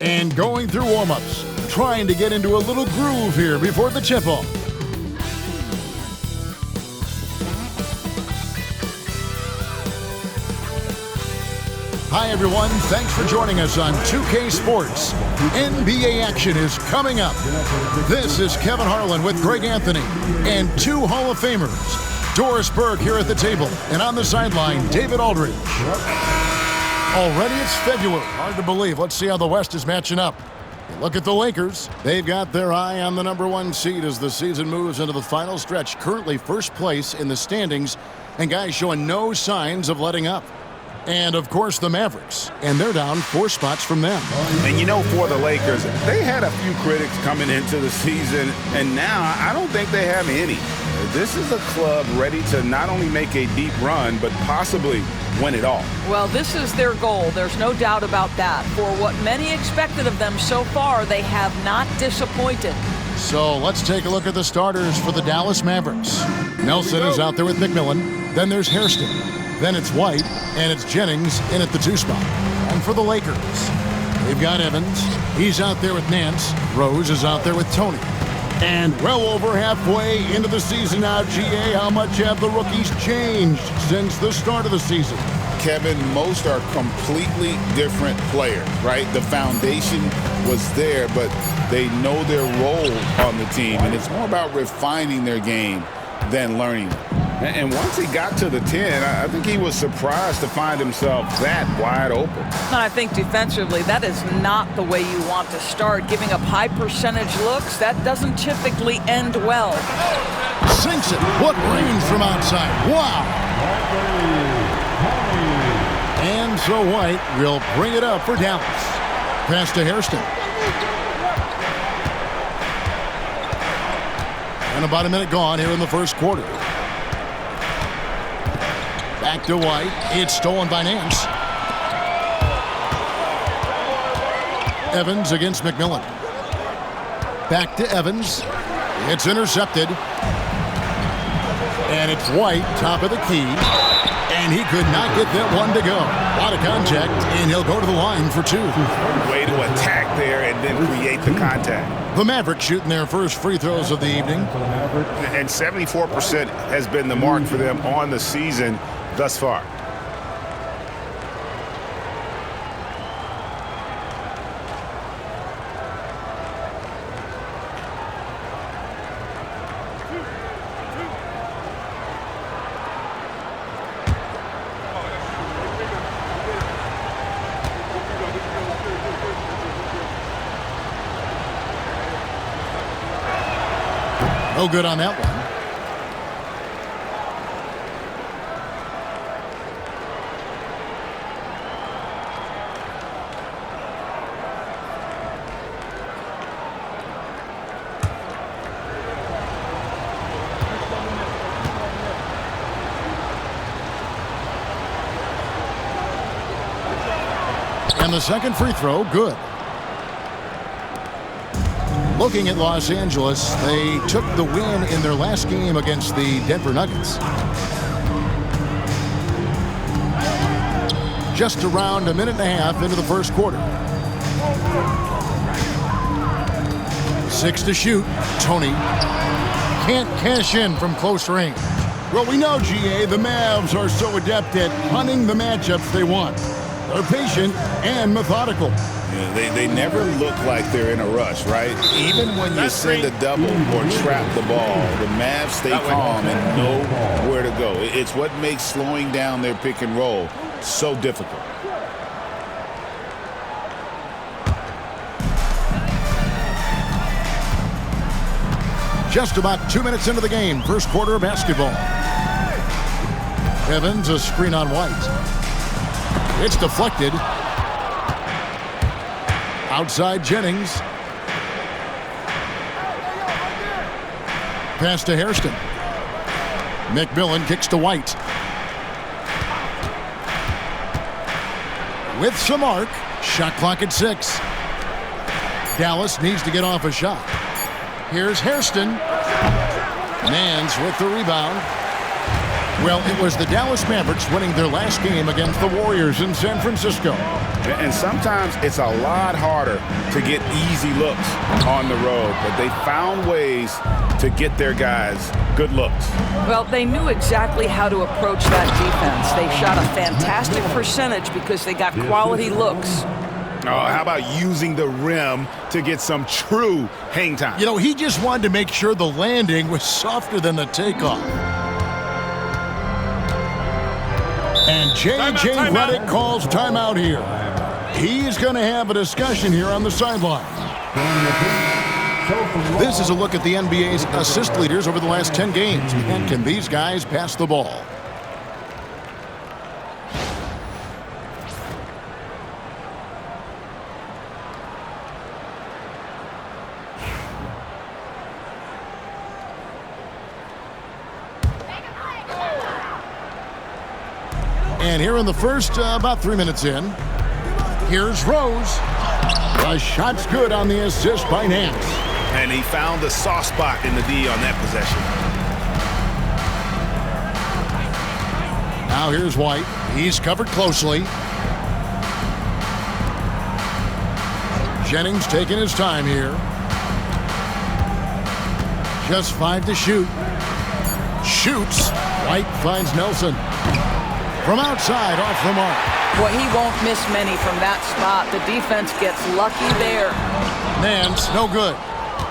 And going through warm-ups, trying to get into a little groove here before the tip-off. Hi everyone, thanks for joining us on 2K Sports. NBA action is coming up. This is Kevin Harlan with Greg Anthony and two Hall of Famers. Doris Burke here at the table, and on the sideline, David Aldridge. Already it's February. Hard to believe. Let's see how the West is matching up. Look at the Lakers. They've got their eye on the #1 seed as the season moves into the final stretch. Currently first place in the standings, and guys showing no signs of letting up. And, of course, the Mavericks, and they're down 4 spots from them. And, you know, for the Lakers, they had a few critics coming into the season, and now I don't think they have any. This is a club ready to not only make a deep run, but possibly win it all. Well, this is their goal. There's no doubt about that. For what many expected of them so far, they have not disappointed. So let's take a look at the starters for the Dallas Mavericks. Nelson is out there with McMillan. Then there's Hairston. Then it's White, and it's Jennings in at the 2 spot. And for the Lakers, they've got Evans. He's out there with Nance. Rose is out there with Tony. And well over halfway into the season now, GA, how much have the rookies changed since the start of the season? Kevin, most are completely different players, right? The foundation was there, but they know their role on the team, and it's more about refining their game than learning it. And once he got to the 10, I think he was surprised to find himself that wide open. And I think defensively, that is not the way you want to start. Giving up high percentage looks, that doesn't typically end well. Sinks it. What range from outside. Wow. And so White will bring it up for Dallas. Pass to Hairston. And about a minute gone here in the first quarter. Back to White. It's stolen by Nance. Evans against McMillan. Back to Evans. It's intercepted. And it's White, top of the key. And he could not get that one to go. A lot of contact, and he'll go to the line for 2. Way to attack there and then create the contact. The Mavericks shooting their first free throws of the evening. And 74% has been the mark for them on the season thus far. No good on that one. And the second free throw, good. Looking at Los Angeles, they took the win in their last game against the Denver Nuggets. Just around a minute and a half into the first quarter. 6 to shoot. Tony can't cash in from close range. Well, we know, GA, the Mavs are so adept at hunting the matchups they want. They're patient and methodical. Yeah, they never look like they're in a rush, right? Even when you send a double or trap the ball, the Mavs stay calm and know where to go. It's what makes slowing down their pick and roll so difficult. Just about 2 minutes into the game, first quarter of basketball. Evans, a screen on White. It's deflected. Outside Jennings. Pass to Hairston. McMillan kicks to White. With some arc. Shot clock at 6. Dallas needs to get off a shot. Here's Hairston. Nance with the rebound. Well, it was the Dallas Mavericks winning their last game against the Warriors in San Francisco. And sometimes it's a lot harder to get easy looks on the road, but they found ways to get their guys good looks. Well, they knew exactly how to approach that defense. They shot a fantastic percentage because they got quality looks. Oh, how about using the rim to get some true hang time? You know, he just wanted to make sure the landing was softer than the takeoff. And J.J. Redick calls timeout here. He's going to have a discussion here on the sideline. This is a look at the NBA's assist leaders over the last 10 games. And can these guys pass the ball? And here in the first, about 3 minutes in, here's Rose. The shot's good on the assist by Nance. And he found the soft spot in the D on that possession. Now here's White. He's covered closely. Jennings taking his time here. Just 5 to shoot. Shoots. White finds Nelson. From outside, off the mark. Well, he won't miss many from that spot. The defense gets lucky there. Nance, no good.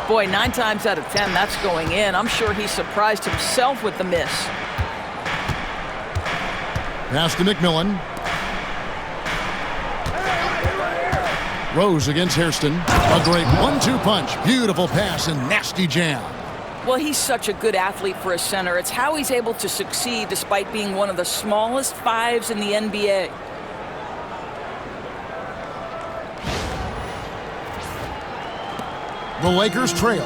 Boy, 9 times out of 10, that's going in. I'm sure he surprised himself with the miss. Pass to McMillan. Rose against Hairston. A great 1-2 punch. Beautiful pass and nasty jam. Well, he's such a good athlete for a center. It's how he's able to succeed despite being one of the smallest 5s in the NBA. The Lakers trail.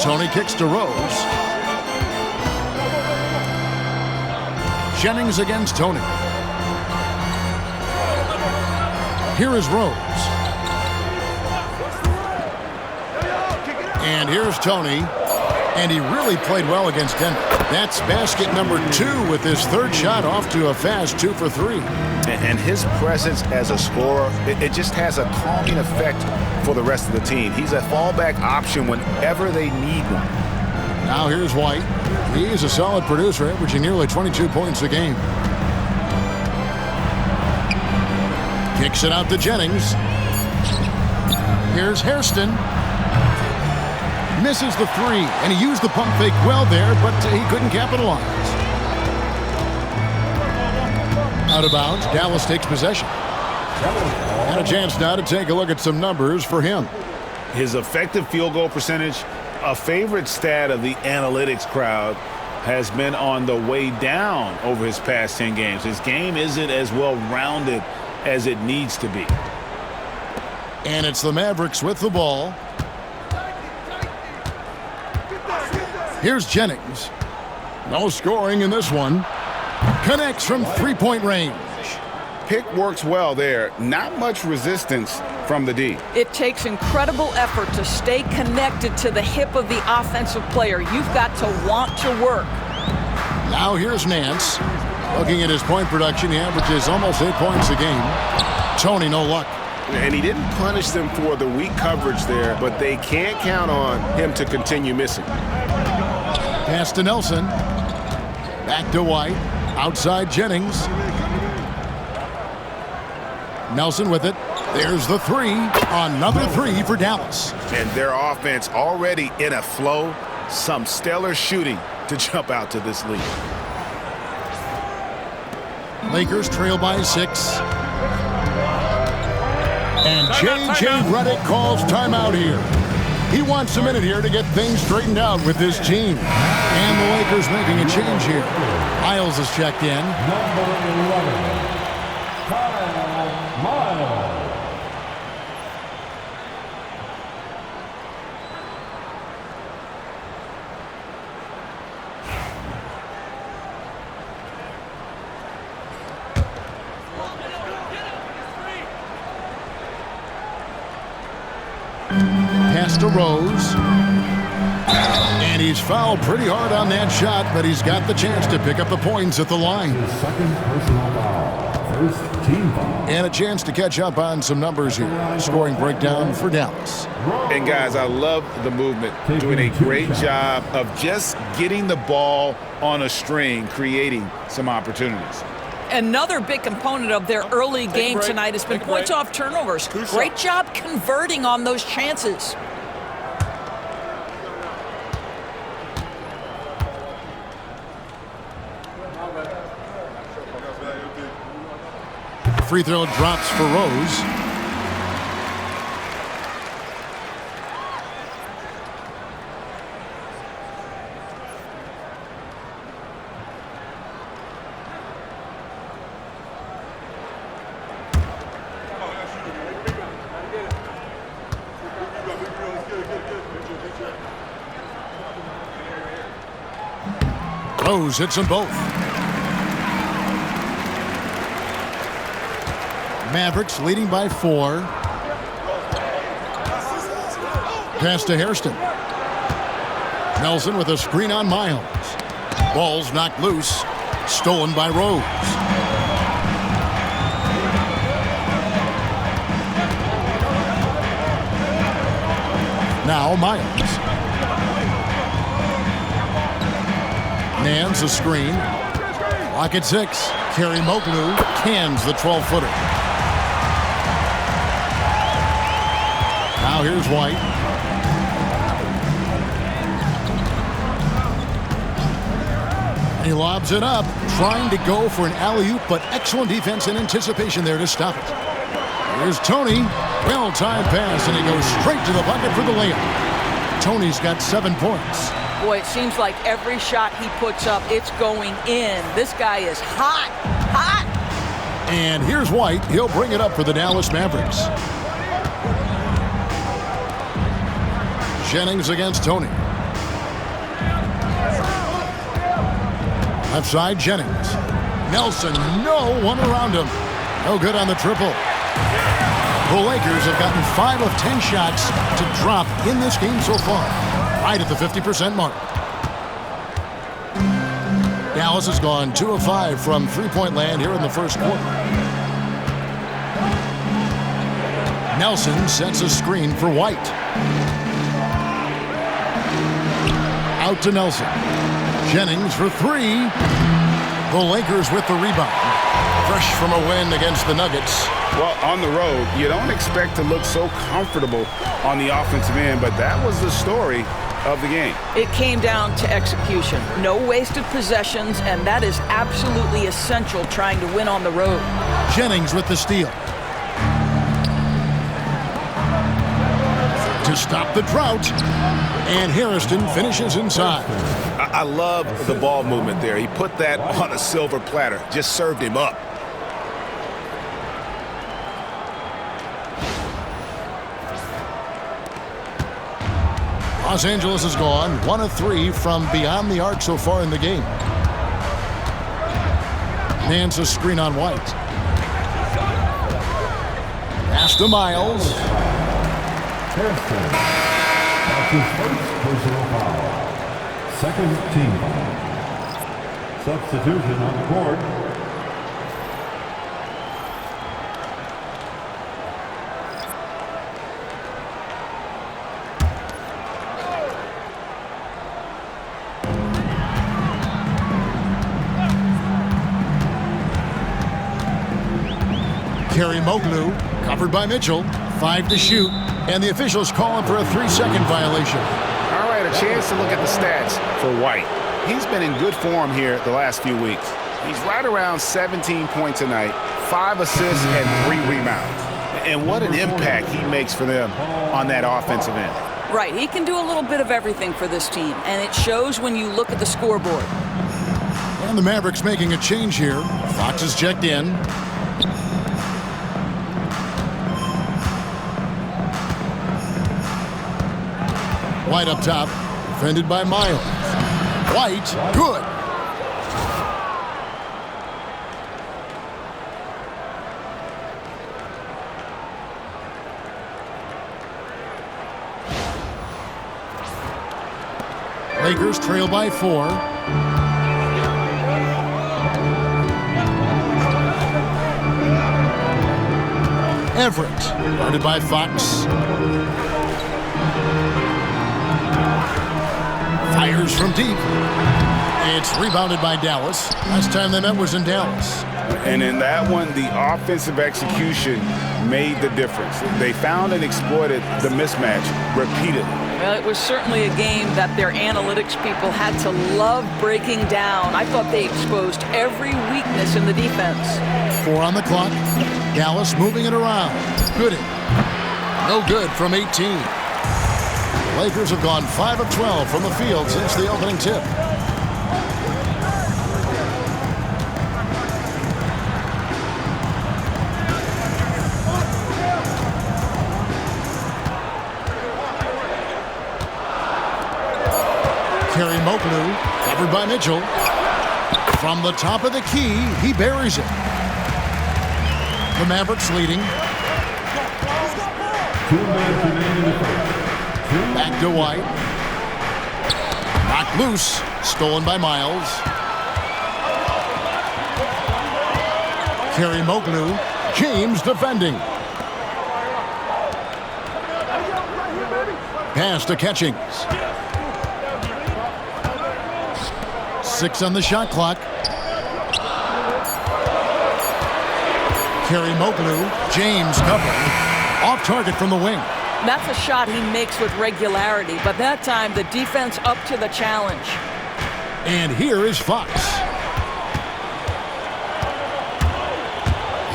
Tony kicks to Rose. Jennings against Tony. Here is Rose. And here's Tony. And he really played well against Denver. That's basket number 2 with his 3rd shot off to a fast 2 for 3. And his presence as a scorer, it just has a calming effect for the rest of the team. He's a fallback option whenever they need one. Now here's White. He's a solid producer, averaging nearly 22 points a game. Kicks it out to Jennings. Here's Hairston. Misses the 3, and he used the pump fake well there, but he couldn't capitalize. Out of bounds, Dallas takes possession. And a chance now to take a look at some numbers for him. His effective field goal percentage, a favorite stat of the analytics crowd, has been on the way down over his past 10 games. His game isn't as well-rounded as it needs to be. And it's the Mavericks with the ball. Here's Jennings. No scoring in this one. Connects from 3-point range. Pick works well there. Not much resistance from the D. It takes incredible effort to stay connected to the hip of the offensive player. You've got to want to work. Now here's Nance. Looking at his point production, he averages almost 8 points a game. Tony, no luck. And he didn't punish them for the weak coverage there, but they can't count on him to continue missing. Pass to Nelson. Back to White. Outside Jennings. Nelson with it. There's the 3. Another 3 for Dallas. And their offense already in a flow. Some stellar shooting to jump out to this lead. Lakers trail by 6. And J.J. Redick calls timeout here. He wants a minute here to get things straightened out with his team. And the Lakers making a change here. Miles is checked in. Number 11, Kyle Miles. Pass to Rose. And he's fouled pretty hard on that shot, but he's got the chance to pick up the points at the line. His second personal foul. First team foul. And a chance to catch up on some numbers here. Scoring breakdown for Dallas. And guys, I love the movement. Doing a great job of just getting the ball on a string, creating some opportunities. Another big component of their early game tonight has been points off turnovers. Great job converting on those chances. Free throw drops for Rose. Rose hits them both. Mavericks leading by 4. Pass to Hairston. Nelson with a screen on Miles. Ball's knocked loose. Stolen by Rose. Now Miles. Nance a screen. Lock at 6. Kerry Moglu cans the 12-footer. Now here's White. He lobs it up, trying to go for an alley-oop, but excellent defense and anticipation there to stop it. Here's Tony. Well-timed pass, and he goes straight to the bucket for the layup. Tony's got 7 points. Boy, it seems like every shot he puts up, it's going in. This guy is hot, hot. And here's White. He'll bring it up for the Dallas Mavericks. Jennings against Tony. Left side, Jennings. Nelson, no one around him. No good on the triple. The Lakers have gotten 5 of 10 shots to drop in this game so far. Right at the 50% mark. Dallas has gone 2 of 5 from three-point land here in the first quarter. Nelson sets a screen for White. Out to Nelson. Jennings for 3. The Lakers with the rebound. Fresh from a win against the Nuggets. Well, on the road, you don't expect to look so comfortable on the offensive end, but that was the story of the game. It came down to execution. No wasted possessions, and that is absolutely essential trying to win on the road. Jennings with the steal. To stop the drought, and Hairston finishes inside. I love the ball movement there. He put that on a silver platter, just served him up. Los Angeles has gone 1 of 3 from beyond the arc so far in the game. Nance a screen on White. Pass to Miles. Hairston. That's his first personal foul. Second team foul. Substitution on the court. Kerry Moglu, covered by Mitchell. 5 to shoot, and the officials calling for a 3-second violation. All right, a chance to look at the stats for White. He's been in good form here the last few weeks. He's right around 17 points a night, 5 assists and 3 rebounds. And what an impact he makes for them on that offensive end. Right, he can do a little bit of everything for this team, and it shows when you look at the scoreboard. And the Mavericks making a change here. Fox is checked in. White up top, defended by Miles. White, good. Lakers trail by 4. Everett, guarded by Fox. Fires from deep. It's rebounded by Dallas. Last time they met was in Dallas. And in that one, the offensive execution made the difference. They found and exploited the mismatch repeatedly. Well, it was certainly a game that their analytics people had to love breaking down. I thought they exposed every weakness in the defense. 4 on the clock. Dallas moving it around. Gooding. No good from 18. The Lakers have gone 5 of 12 from the field since the opening tip. Kerry Moklu, covered by Mitchell. From the top of the key, he buries it. The Mavericks leading. 2 minutes remaining in the first. Back to White. Knocked loose. Stolen by Miles. Kerry Moklu. James defending. Pass to Catchings. 6 on the shot clock. Kerry Moklu. James covering. Off target from the wing. That's a shot he makes with regularity, but that time the defense up to the challenge. And here is Fox.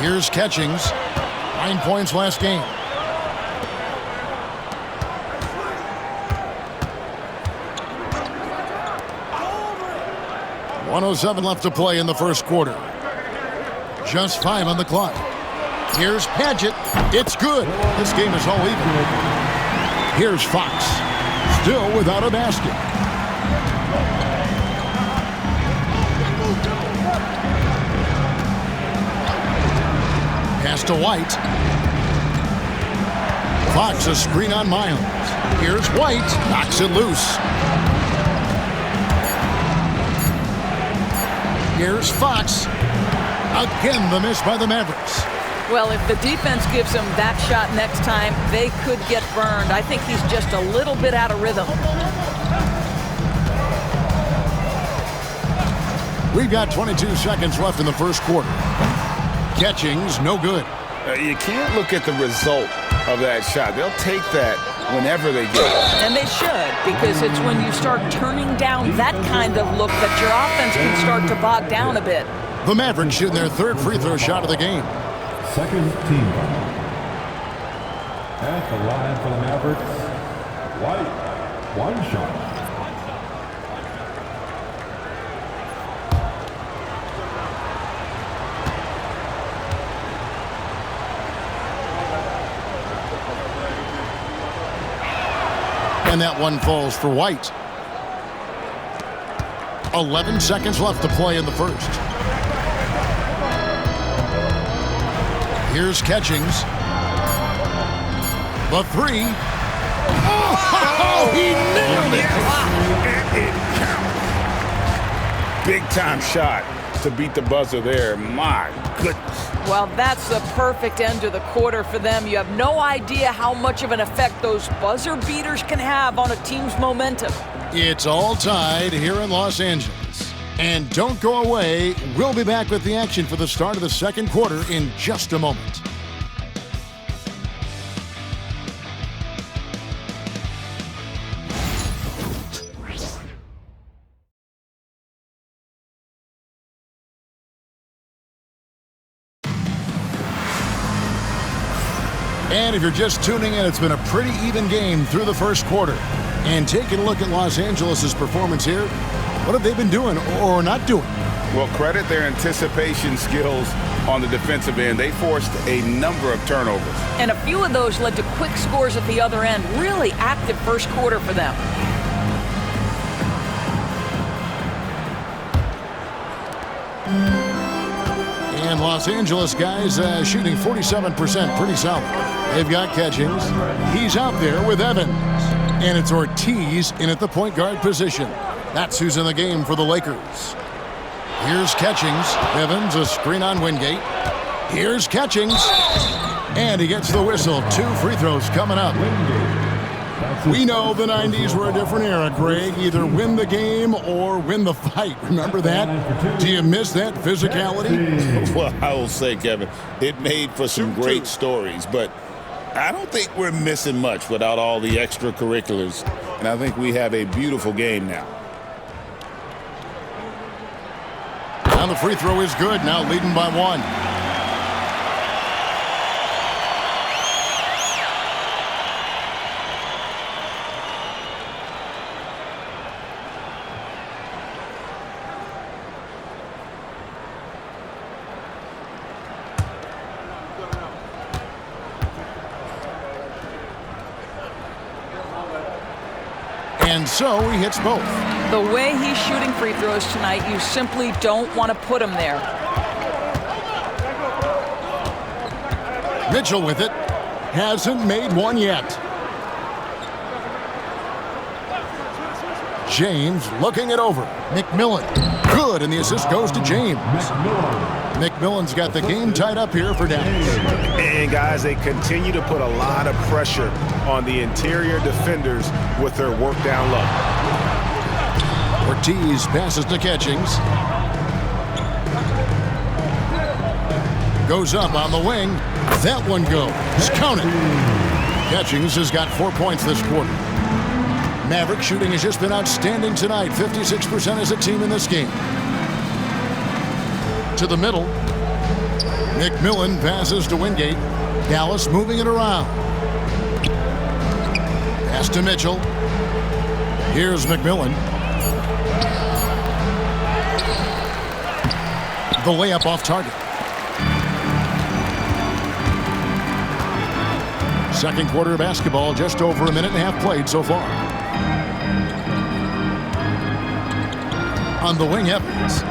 Here's Catchings. 9 points last game. .107 left to play in the first quarter. Just 5 on the clock. Here's Padgett. It's good. This game is all even. Here's Fox. Still without a basket. Pass to White. Fox a screen on Miles. Here's White. Knocks it loose. Here's Fox. Again, the miss by the Mavericks. Well, if the defense gives him that shot next time, they could get burned. I think he's just a little bit out of rhythm. We've got 22 seconds left in the first quarter. Catchings, no good. You can't look at the result of that shot. They'll take that whenever they get it. And they should, because it's when you start turning down that kind of look that your offense can start to bog down a bit. The Mavericks shooting their 3rd free throw shot of the game. Second team foul. At the line for the Mavericks, White. 1 shot. And that one falls for White. 11 seconds left to play in the first. Here's Catchings. The 3. Oh, he nailed it! Big time shot to beat the buzzer there. My goodness. Well, that's the perfect end to the quarter for them. You have no idea how much of an effect those buzzer beaters can have on a team's momentum. It's all tied here in Los Angeles. And don't go away. We'll be back with the action for the start of the second quarter in just a moment. And if you're just tuning in, it's been a pretty even game through the first quarter. And taking a look at Los Angeles' performance here, what have they been doing or not doing? Well, credit their anticipation skills on the defensive end. They forced a number of turnovers. And a few of those led to quick scores at the other end. Really active first quarter for them. And Los Angeles guys shooting 47%, pretty solid. They've got Catchings. He's out there with Evans. And it's Ortiz in at the point guard position. That's who's in the game for the Lakers. Here's Catchings. Evans, a screen on Wingate. Here's Catchings. And he gets the whistle. 2 free throws coming up. We know the 90s were a different era, Greg. Either win the game or win the fight. Remember that? Do you miss that physicality? Well, I will say, Kevin, it made for some great stories, but I don't think we're missing much without all the extracurriculars. And I think we have a beautiful game now. And the free throw is good, now leading by 1. And so he hits both. The way he's shooting free throws tonight, you simply don't want to put him there. Mitchell with it. Hasn't made one yet. James looking it over. McMillan. Good, and the assist goes to James. McMillan's got the game tied up here for Dallas. And, guys, they continue to put a lot of pressure on the interior defenders with their work down low. Ortiz passes to Catchings. Goes up on the wing. That one goes. Count it. Catchings has got 4 points this quarter. Mavericks shooting has just been outstanding tonight. 56% as a team in this game. To the middle. McMillan passes to Wingate. Dallas moving it around. Pass to Mitchell. Here's McMillan. The layup off target. Second quarter of basketball, just over a minute and a half played so far. On the wing, Evans.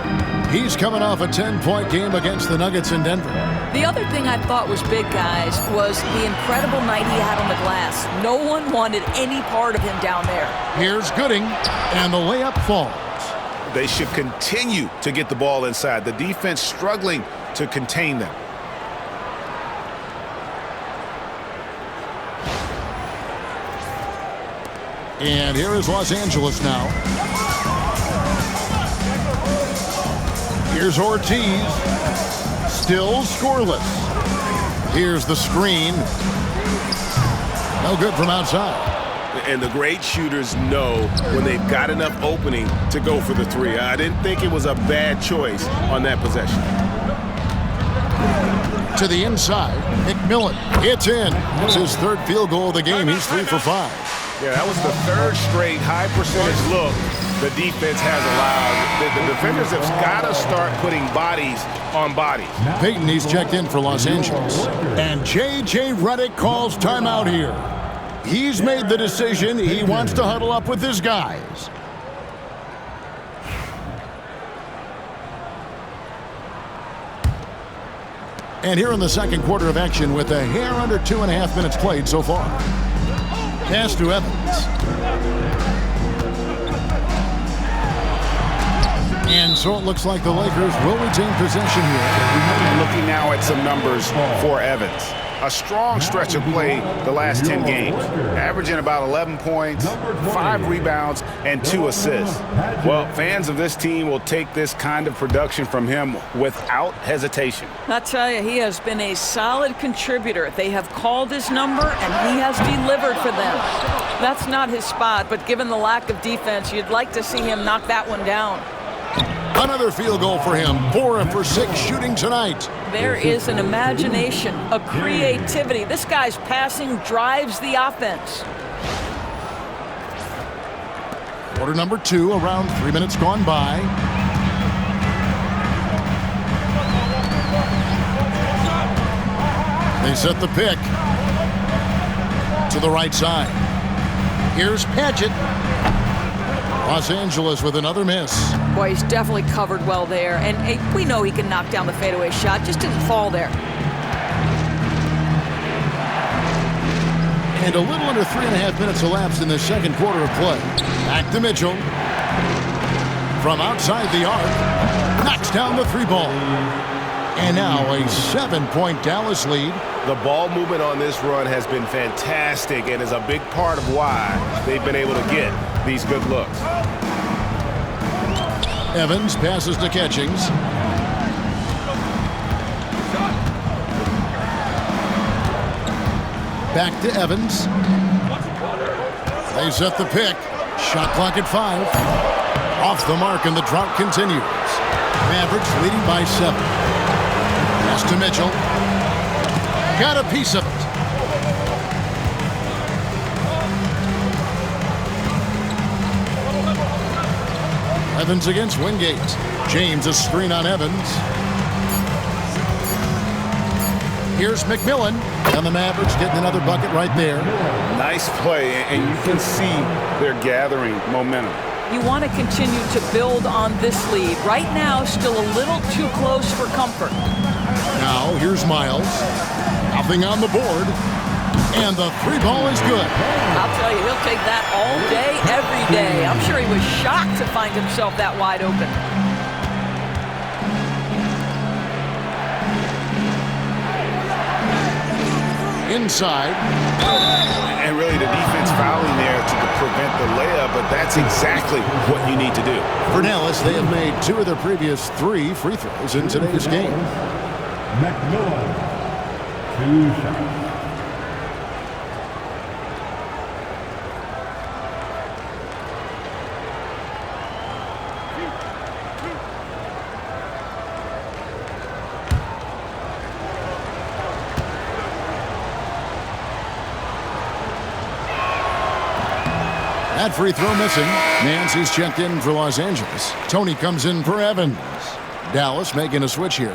He's coming off a 10-point game against the Nuggets in Denver. The other thing I thought was big, guys, was the incredible night he had on the glass. No one wanted any part of him down there. Here's Gooding, and the layup falls. They should continue to get the ball inside. The defense struggling to contain them. And here is Los Angeles now. Here's Ortiz. Still scoreless. Here's the screen. No good from outside. And the great shooters know when they've got enough opening to go for the three. I didn't think it was a bad choice on that possession. To the inside, McMillan. It's in. It's his third field goal of the game. He's 3 for 5. Yeah, that was the third straight high-percentage look the defense has allowed. The defenders have got to start putting bodies on bodies. Payton, he's checked in for Los Angeles. And J.J. Redick calls timeout here. He's made the decision. He wants to huddle up with his guys. And here in the second quarter of action with a hair under 2.5 minutes played so far. Pass to Evans. And so it looks like the Lakers will retain possession here. Looking now at some numbers for Evans. A strong stretch of play the last 10 games, averaging about 11 points, 5 rebounds, and 2 assists. Well, fans of this team will take this kind of production from him without hesitation. I tell you, he has been a solid contributor. They have called his number, and he has delivered for them. That's not his spot, but given the lack of defense, you'd like to see him knock that one down. Another field goal for him. 4 for 6 shooting tonight. There is an imagination, a creativity. This guy's passing drives the offense. Quarter number 2, around 3 minutes gone by. They set the pick to the right side. Here's Padgett. Los Angeles with another miss. Boy, he's definitely covered well there. And hey, we know he can knock down the fadeaway shot. Just didn't fall there. And a little under 3.5 minutes elapsed in the second quarter of play. Back to Mitchell. From outside the arc, knocks down the three ball. And now a 7-point Dallas lead. The ball movement on this run has been fantastic and is a big part of why they've been able to get these good looks. Evans passes to Catchings. Back to Evans. They set the pick. Shot clock at 5. Off the mark, and the drought continues. Mavericks leading by 7. Pass to Mitchell. Got a piece of it. Evans against Wingate. James a screen on Evans. Here's McMillan. And the Mavericks getting another bucket right there. Nice play, and you can see they're gathering momentum. You want to continue to build on this lead. Right now, still a little too close for comfort. Now, here's Miles. Nothing on the board. And the three ball is good. I'll tell you, he'll take that all day, every day. I'm sure he was shocked to find himself that wide open. Inside. And really the defense fouling there to prevent the layup, but that's exactly what you need to do. For Dallas, they have made 2 of their previous 3 free throws in today's game. McMillan, 2 shots. That free throw missing. Nancy's checked in for Los Angeles. Tony comes in for Evans. Dallas making a switch here.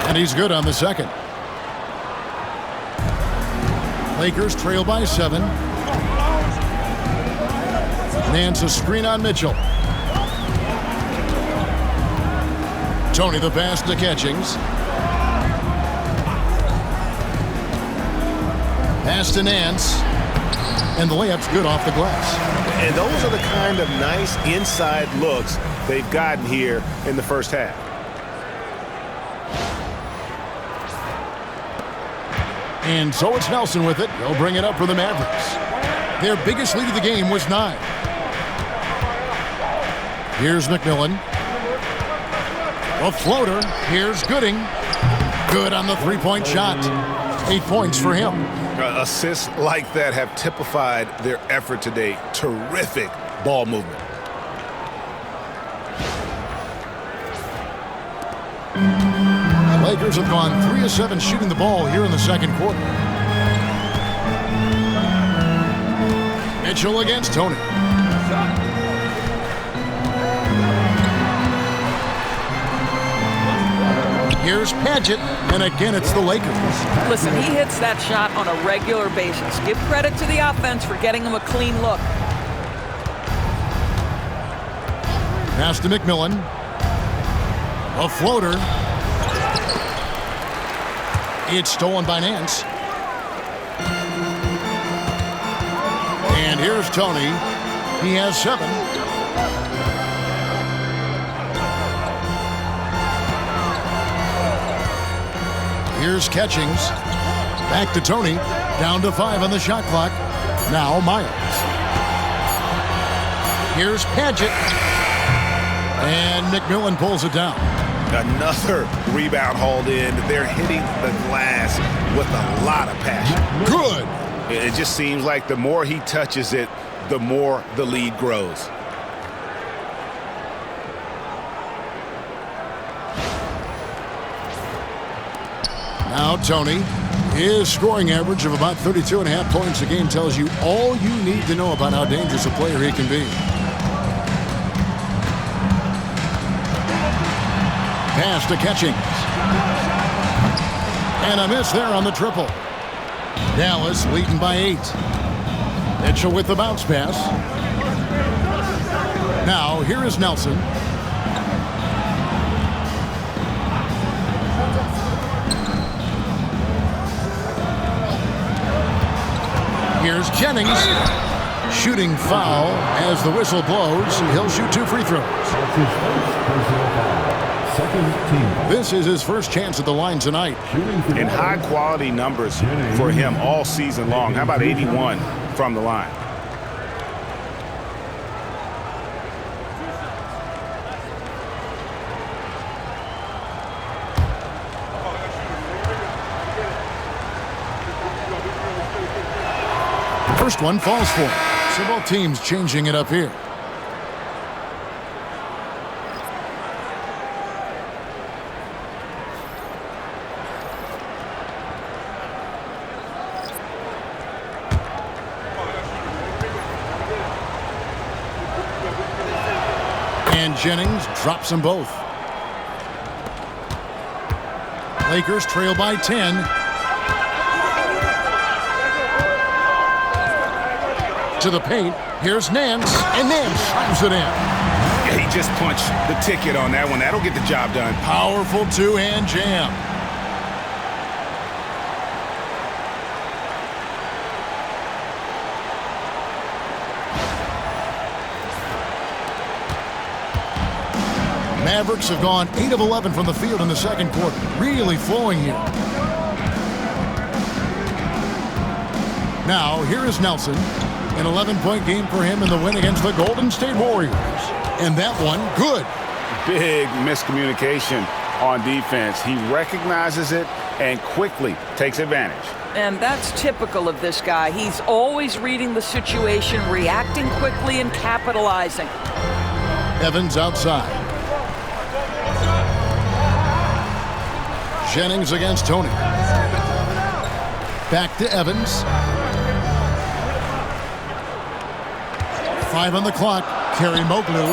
And he's good on the second. Lakers trail by 7. Nance a screen on Mitchell. Tony the pass to Catchings. Pass to Nance. And the layup's good off the glass. And those are the kind of nice inside looks they've gotten here in the first half. And so it's Nelson with it. They'll bring it up for the Mavericks. Their biggest lead of the game was 9. Here's McMillan. A floater. Here's Gooding. Good on the three-point shot. 8 points for him. Assists like that have typified their effort today. Terrific ball movement. Lakers have gone 3 of 7 shooting the ball here in the second quarter. Mitchell against Tony. Here's Padgett, and again it's the Lakers. Listen, he hits that shot on a regular basis. Give credit to the offense for getting him a clean look. Pass to McMillan. A floater. It's stolen by Nance. And here's Tony. He has 7. Here's Catchings. Back to Tony. Down to 5 on the shot clock. Now Miles. Here's Padgett. And McMillan pulls it down. Another rebound hauled in. They're hitting the glass with a lot of passion. Good. It just seems like the more he touches it, the more the lead grows. Now Tony. His scoring average of about 32.5 points a game tells you all you need to know about how dangerous a player he can be. Pass to Catchings. And a miss there on the triple. Dallas leading by 8. Mitchell with the bounce pass. Now, here is Nelson. Here's Jennings. Shooting foul as the whistle blows. He'll shoot 2 free throws. That's his first personal foul. Second team foul. This is his first chance at the line tonight. And high-quality numbers for him all season long. How about 81 from the line? First one falls for him. So both teams changing it up here. And Jennings drops them both. Lakers trail by 10. To the paint. Here's Nance, and Nance slams it in. Yeah, he just punched the ticket on that one. That'll get the job done. Powerful two-hand jam. Mavericks have gone 8 of 11 from the field in the second quarter. Really flowing here. Now, here is Nelson. An 11-point game for him in the win against the Golden State Warriors. And that one, good. Big miscommunication on defense. He recognizes it and quickly takes advantage. And that's typical of this guy. He's always reading the situation, reacting quickly, and capitalizing. Evans outside. Jennings against Tony. Back to Evans. 5 on the clock. Kerry Moglu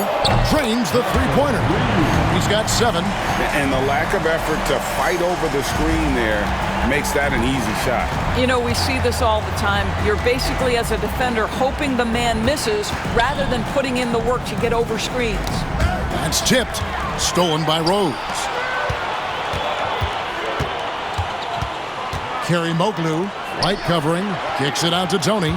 drains the three-pointer. He's got 7. And the lack of effort to fight over the screen there makes that an easy shot. You know, we see this all the time. You're basically, as a defender, hoping the man misses rather than putting in the work to get over screens. That's tipped. Stolen by Rose. Kerry Moglu, light covering, kicks it out to Tony.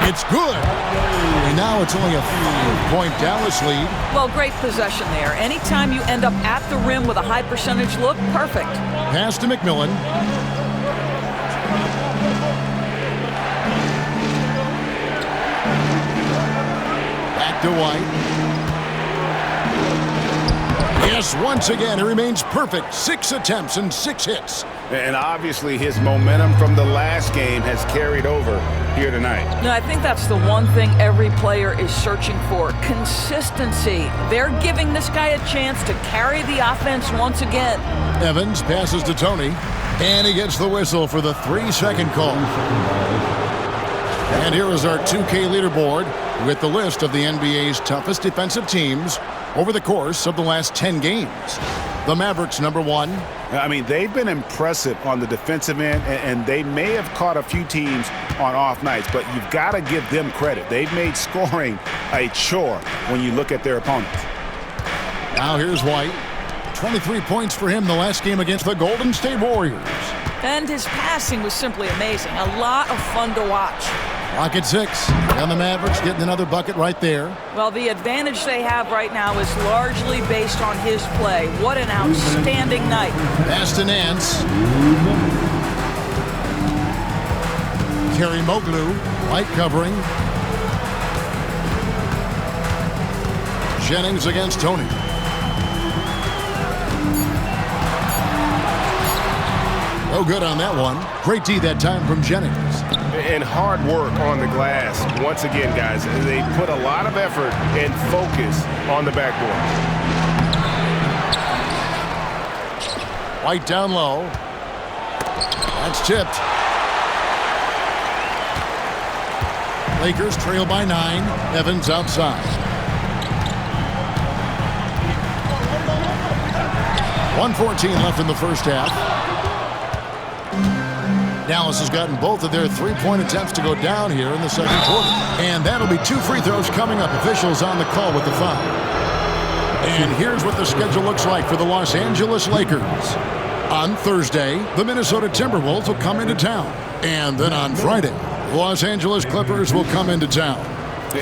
It's good. And now it's only a 5-point Dallas lead. Well, great possession there. Anytime you end up at the rim with a high percentage look, perfect. Pass to McMillan. Back to White. Yes, once again, he remains perfect. 6 attempts and 6 hits. And obviously his momentum from the last game has carried over here tonight. No, I think that's the one thing every player is searching for. Consistency. They're giving this guy a chance to carry the offense once again. Evans passes to Tony, and he gets the whistle for the 3-second call. And here is our 2K leaderboard with the list of the NBA's toughest defensive teams over the course of the last 10 games. The Mavericks, number 1. I mean, they've been impressive on the defensive end, and they may have caught a few teams on off nights, but you've got to give them credit. They've made scoring a chore when you look at their opponents. Now here's White. 23 points for him the last game against the Golden State Warriors. And his passing was simply amazing. A lot of fun to watch. Clock at 6. And the Mavericks getting another bucket right there. Well, the advantage they have right now is largely based on his play. What an outstanding night. Pass to Nance. Kerry Moglu, light covering. Jennings against Tony. No good on that one. Great D that time from Jennings. And hard work on the glass. Once again, guys, they put a lot of effort and focus on the backboard. White down low. That's tipped. Lakers trail by 9. Evans outside. 1:14 left in the first half. Dallas has gotten both of their three-point attempts to go down here in the second quarter. And that'll be 2 free throws coming up. Officials on the call with the foul. And here's what the schedule looks like for the Los Angeles Lakers. On Thursday, the Minnesota Timberwolves will come into town. And then on Friday, the Los Angeles Clippers will come into town.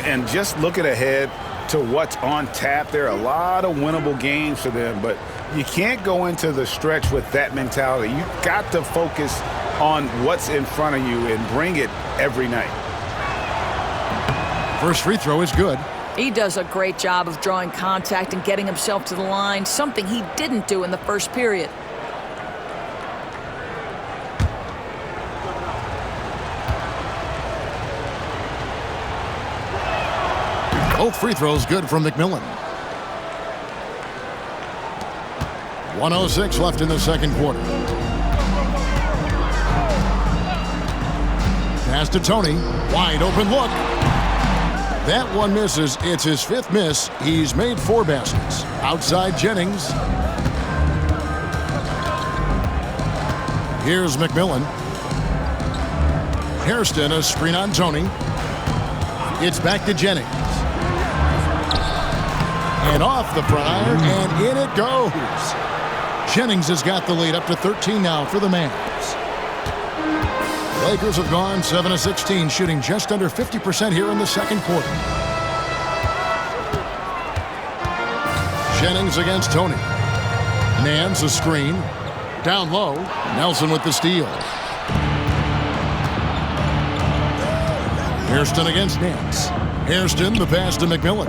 And just looking ahead to what's on tap, there are a lot of winnable games for them, but you can't go into the stretch with that mentality. You've got to focus on what's in front of you and bring it every night. First free throw is good. He does a great job of drawing contact and getting himself to the line, something he didn't do in the first period. Both free throws good from McMillan. 1:06 left in the second quarter. Pass to Tony. Wide open look. That one misses. It's his 5th miss. He's made 4 baskets. Outside Jennings. Here's McMillan. Hairston, a screen on Tony. It's back to Jennings. And off the prior, and in it goes. Jennings has got the lead up to 13 now for the Mavs. Lakers have gone 7 of 16, shooting just under 50% here in the second quarter. Jennings against Tony. Nance a screen. Down low. Nelson with the steal. Hairston against Nance. Hairston, the pass to McMillan.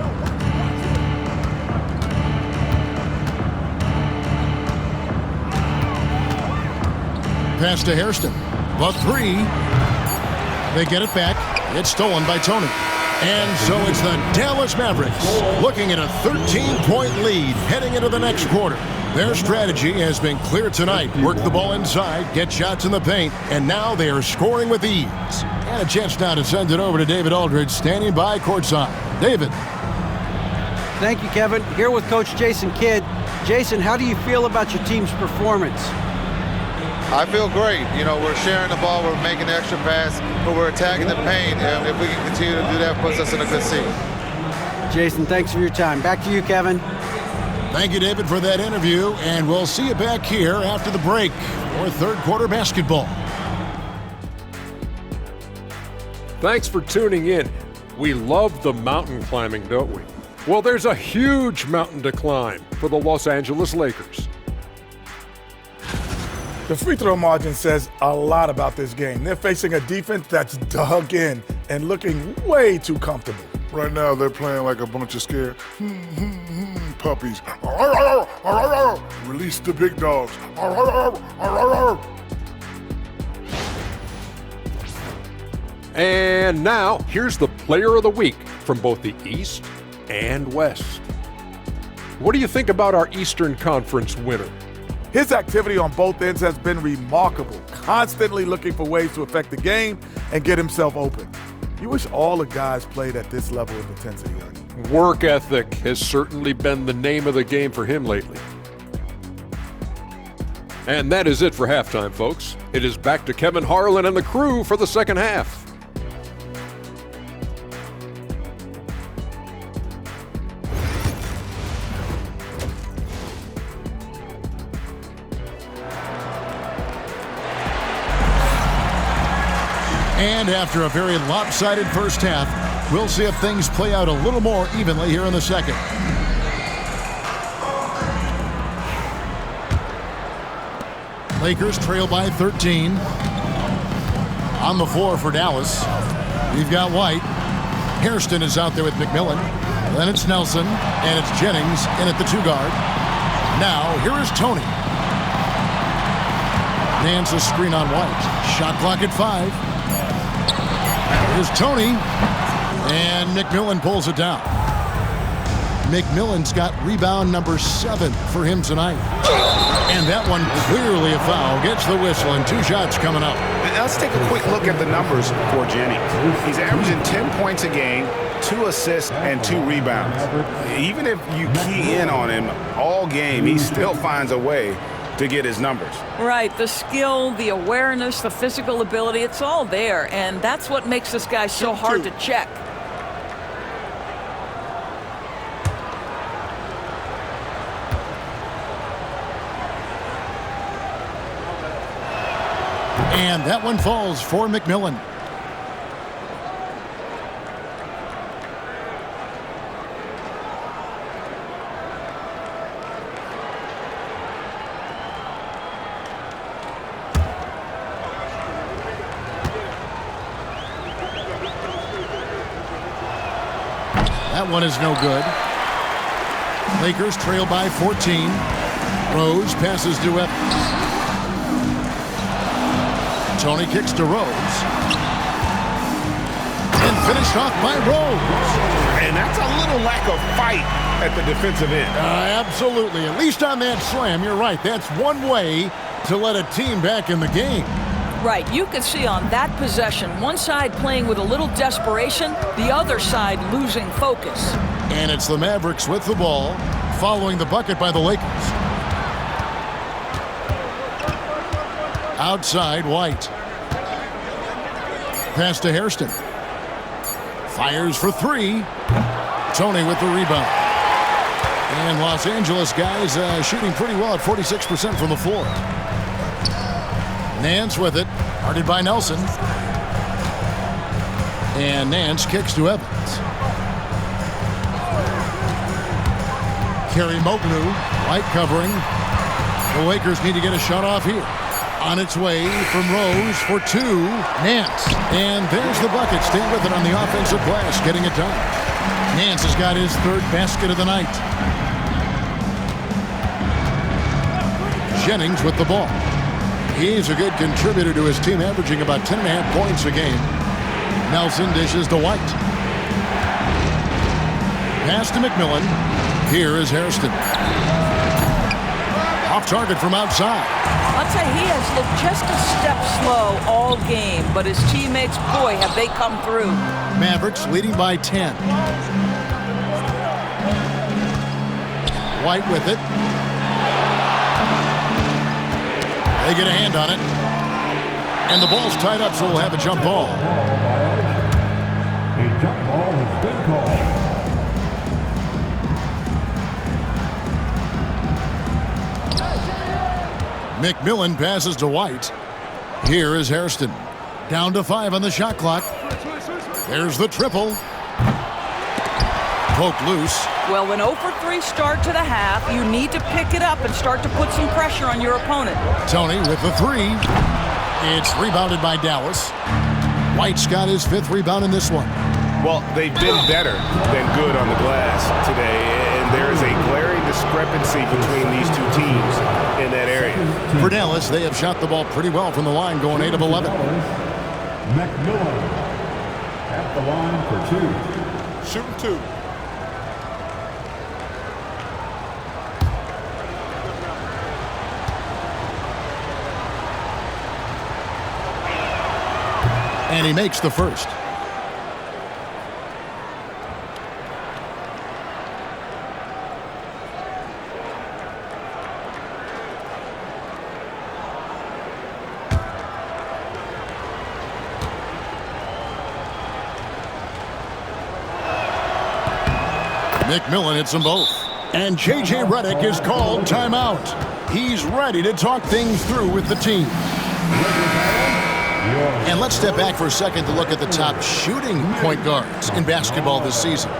Pass to Hairston. The 3. They get it back. It's stolen by Tony. And so it's the Dallas Mavericks looking at a 13-point lead heading into the next quarter. Their strategy has been clear tonight. Work the ball inside, get shots in the paint, and now they are scoring with ease. And a chance now to send it over to David Aldridge, standing by courtside. David. Thank you, Kevin. Here with Coach Jason Kidd. Jason, how do you feel about your team's performance? I feel great. You know, we're sharing the ball, we're making the extra pass, but we're attacking the paint, and if we can continue to do that, puts us in a good seat. Jason, thanks for your time. Back to you, Kevin. Thank you, David, for that interview, and we'll see you back here after the break for third quarter basketball. Thanks for tuning in. We love the mountain climbing, don't we? Well, there's a huge mountain to climb for the Los Angeles Lakers. The free throw margin says a lot about this game. They're facing a defense that's dug in and looking way too comfortable. Right now, they're playing like a bunch of scared puppies. Release the big dogs. And now, here's the player of the week from both the East and West. What do you think about our Eastern Conference winner? His activity on both ends has been remarkable, constantly looking for ways to affect the game and get himself open. You wish all the guys played at this level of intensity. Work ethic has certainly been the name of the game for him lately. And that is it for halftime, folks. It is back to Kevin Harlan and the crew for the second half. And after a very lopsided first half, we'll see if things play out a little more evenly here in the second. Lakers trail by 13. On the floor for Dallas, we've got White. Hairston is out there with McMillan. Then it's Nelson, and it's Jennings in at the 2-guard. Now, here is Tony. Nance a screen on White. Shot clock at 5. Here's Tony, and McMillan pulls it down. McMillan's got rebound number 7 for him tonight. And that one clearly a foul. Gets the whistle, and 2 shots coming up. Let's take a quick look at the numbers for Jennings. He's averaging 10 points a game, 2 assists, and 2 rebounds. Even if you key in on him all game, he still finds a way to get his numbers. Right, the skill, the awareness, the physical ability, it's all there, and that's what makes this guy so hard to check. And that one falls for McMillan. That one is no good. Lakers trail by 14. Rose passes to Evans. Tony kicks to Rose. And finished off by Rose. And that's a little lack of fight at the defensive end. Absolutely. At least on that slam, you're right. That's one way to let a team back in the game. Right, you could see on that possession, one side playing with a little desperation, the other side losing focus. And it's the Mavericks with the ball, following the bucket by the Lakers. Outside, White. Pass to Hairston. Fires for 3. Tony with the rebound. And Los Angeles guys shooting pretty well at 46% from the floor. Nance with it, guarded by Nelson. And Nance kicks to Evans. Kerry Moglu, White covering. The Lakers need to get a shot off here. On its way from Rose for 2, Nance. And there's the bucket. Stay with it on the offensive glass, getting it done. Nance has got his 3rd basket of the night. Jennings with the ball. He's a good contributor to his team, averaging about 10.5 points a game. Nelson dishes to White. Pass to McMillan. Here is Hairston. Off target from outside. I'll tell you, he has looked just a step slow all game, but his teammates, boy, have they come through. Mavericks leading by 10. White with it. They get a hand on it. And the ball's tied up, so we'll have a jump ball. A jump ball has been called. McMillan passes to White. Here is Hairston. Down to 5 on the shot clock. There's the triple. Poke loose. Well, an 0 for 3 start to the half. You need to pick it up and start to put some pressure on your opponent. Tony with the 3. It's rebounded by Dallas. White's got his 5th rebound in this one. Well, they've been better than good on the glass today, and there is a glaring discrepancy between these two teams in that area. For Dallas, they have shot the ball pretty well from the line, going 8 of 11. McMillan at the line for 2. Shooting 2. And he makes the first. McMillan hits them both. And J.J. Redick is called timeout. He's ready to talk things through with the team. And let's step back for a second to look at the top shooting point guards in basketball this season.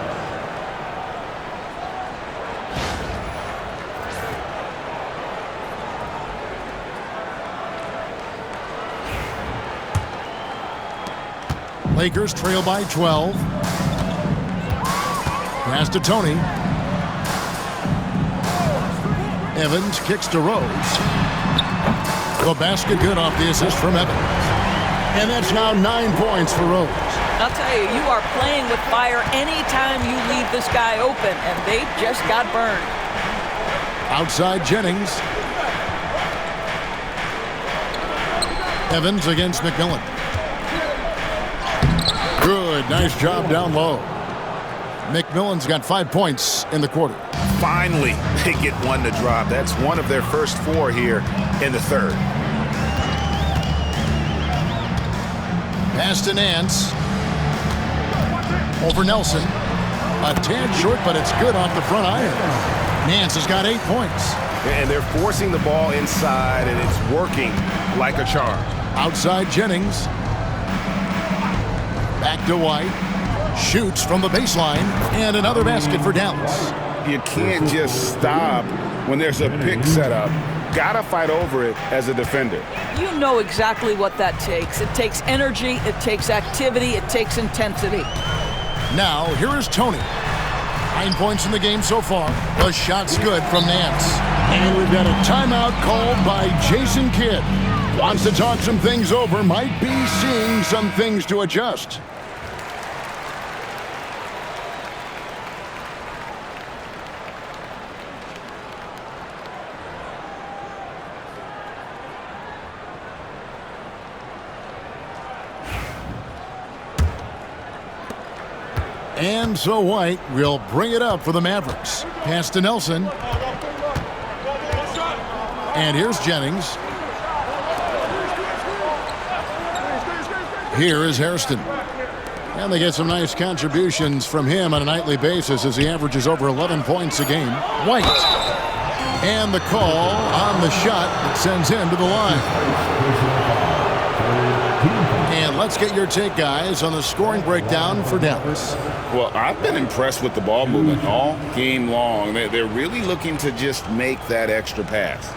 Lakers trail by 12. Pass to Tony. Evans kicks to Rose. The basket good off the assist from Evans. And that's now 9 points for Rose. I'll tell you, you are playing with fire anytime you leave this guy open, and they just got burned. Outside Jennings. Evans against McMillan. Good, nice job down low. McMillan's got 5 points in the quarter. Finally, they get one to drop. That's one of their first 4 here in the third. Pass to Nance. Over Nelson. A tad short, but it's good off the front iron. Nance has got 8 points. And they're forcing the ball inside, and it's working like a charm. Outside Jennings. Back to White. Shoots from the baseline. And another basket for Dallas. You can't just stop when there's a pick set up. Gotta fight over it as a defender. You know exactly what that takes. It takes energy, it takes activity, it takes intensity. Now, here is Tony. 9 points in the game so far. The shot's good from Nance. And we've got a timeout called by Jason Kidd. Wants to talk some things over, might be seeing some things to adjust. And so White will bring it up for the Mavericks. Pass to Nelson. And here's Jennings. Here is Hairston. And they get some nice contributions from him on a nightly basis as he averages over 11 points a game. White. And the call on the shot that sends him to the line. And let's get your take, guys, on the scoring breakdown for Dallas. Well, I've been impressed with the ball movement all game long. They're really looking to just make that extra pass.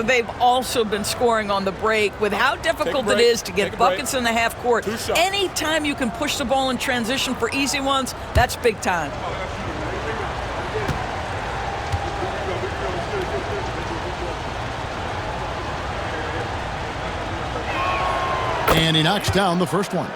They've also been scoring on the break with how difficult it is to get buckets in the half court. Anytime you can push the ball in transition for easy ones, that's big time. And he knocks down the first one.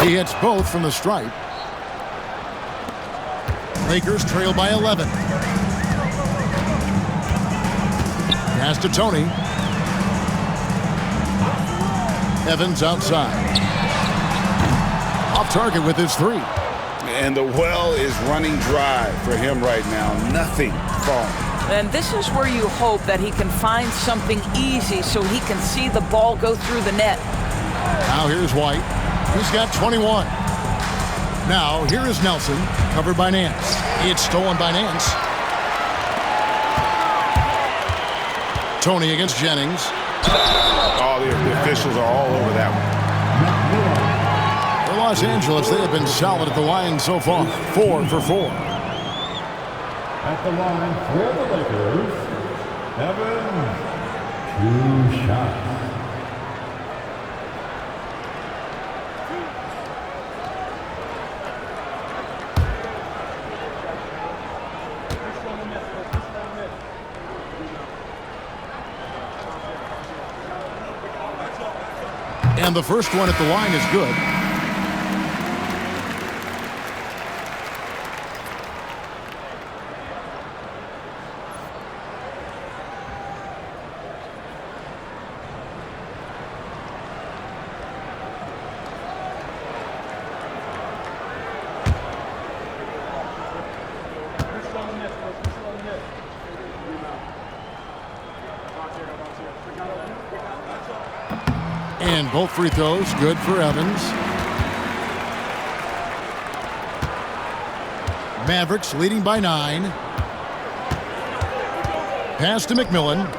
He hits both from the stripe. Lakers trail by 11. Pass to Tony. Evans outside. Off target with his 3. And the well is running dry for him right now. Nothing falling. And this is where you hope that he can find something easy so he can see the ball go through the net. Now here's White. He's got 21. Now here is Nelson, covered by Nance. It's stolen by Nance. Tony against Jennings. Oh, the officials are all over that one. For Los Angeles, they have been solid at the line so far. 4 for 4. At the line for the Lakers, Evans, 2 shots. And the first one at the line is good. And both free throws good for Evans. Mavericks leading by 9. Pass to McMillan.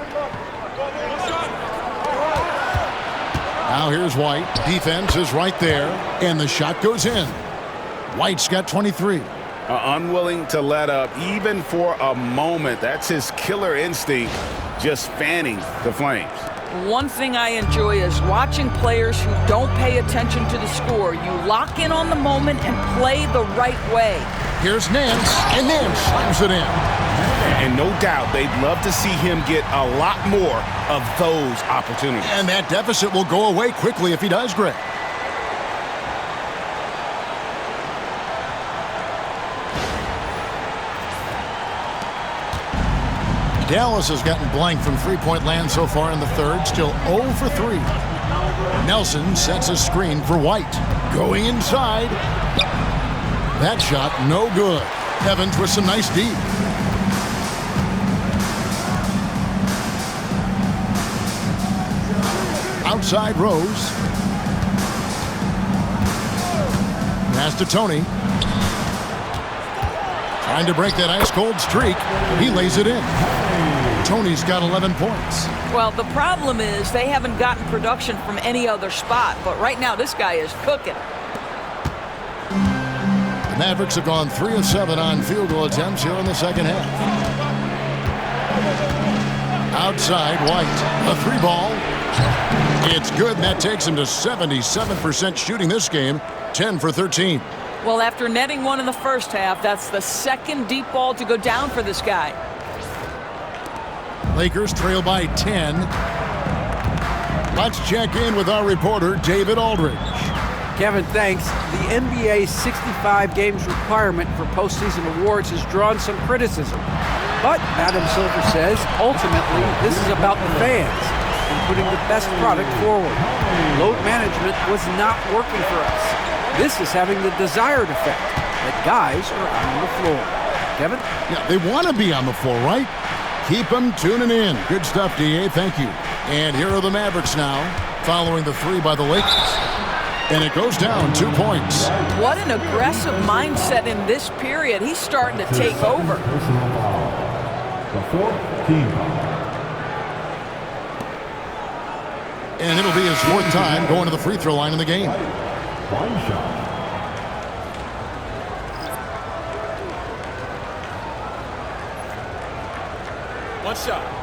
Now here's White. Defense is right there. And the shot goes in. White's got 23. Unwilling to let up even for a moment. That's his killer instinct, just fanning the flames. One thing I enjoy is watching players who don't pay attention to the score. You lock in on the moment and play the right way. Here's Nance, and Nance slams it in. And no doubt they'd love to see him get a lot more of those opportunities. And that deficit will go away quickly if he does, Greg. Dallas has gotten blank from three-point land so far in the third, still 0 for 3. Nelson sets a screen for White. Going inside. That shot, no good. Evans with some nice D. Outside Rose. Pass to Tony. Trying to break that ice-cold streak. He lays it in. Tony's got 11 points. Well, the problem is they haven't gotten production from any other spot, but right now this guy is cooking. The Mavericks have gone 3 of 7 on field goal attempts here in the second half. Outside White, a 3-ball. It's good, and that takes him to 77% shooting this game, 10 for 13. Well, after netting one in the first half, that's the second deep ball to go down for this guy. Lakers trail by 10. Let's check in with our reporter, David Aldridge. Kevin, thanks. The NBA's 65 games requirement for postseason awards has drawn some criticism. But Adam Silver says, ultimately, this is about the fans and putting the best product forward. Load management was not working for us. This is having the desired effect, that guys are on the floor. Kevin? Yeah, they want to be on the floor, right? Keep them tuning in. Good stuff, D.A. Thank you. And here are the Mavericks now, following the 3 by the Lakers. And it goes down 2 points. What an aggressive mindset in this period. He's starting to take over. The 4th team foul. And it'll be his 4th time going to the free throw line in the game. One shot. One shot.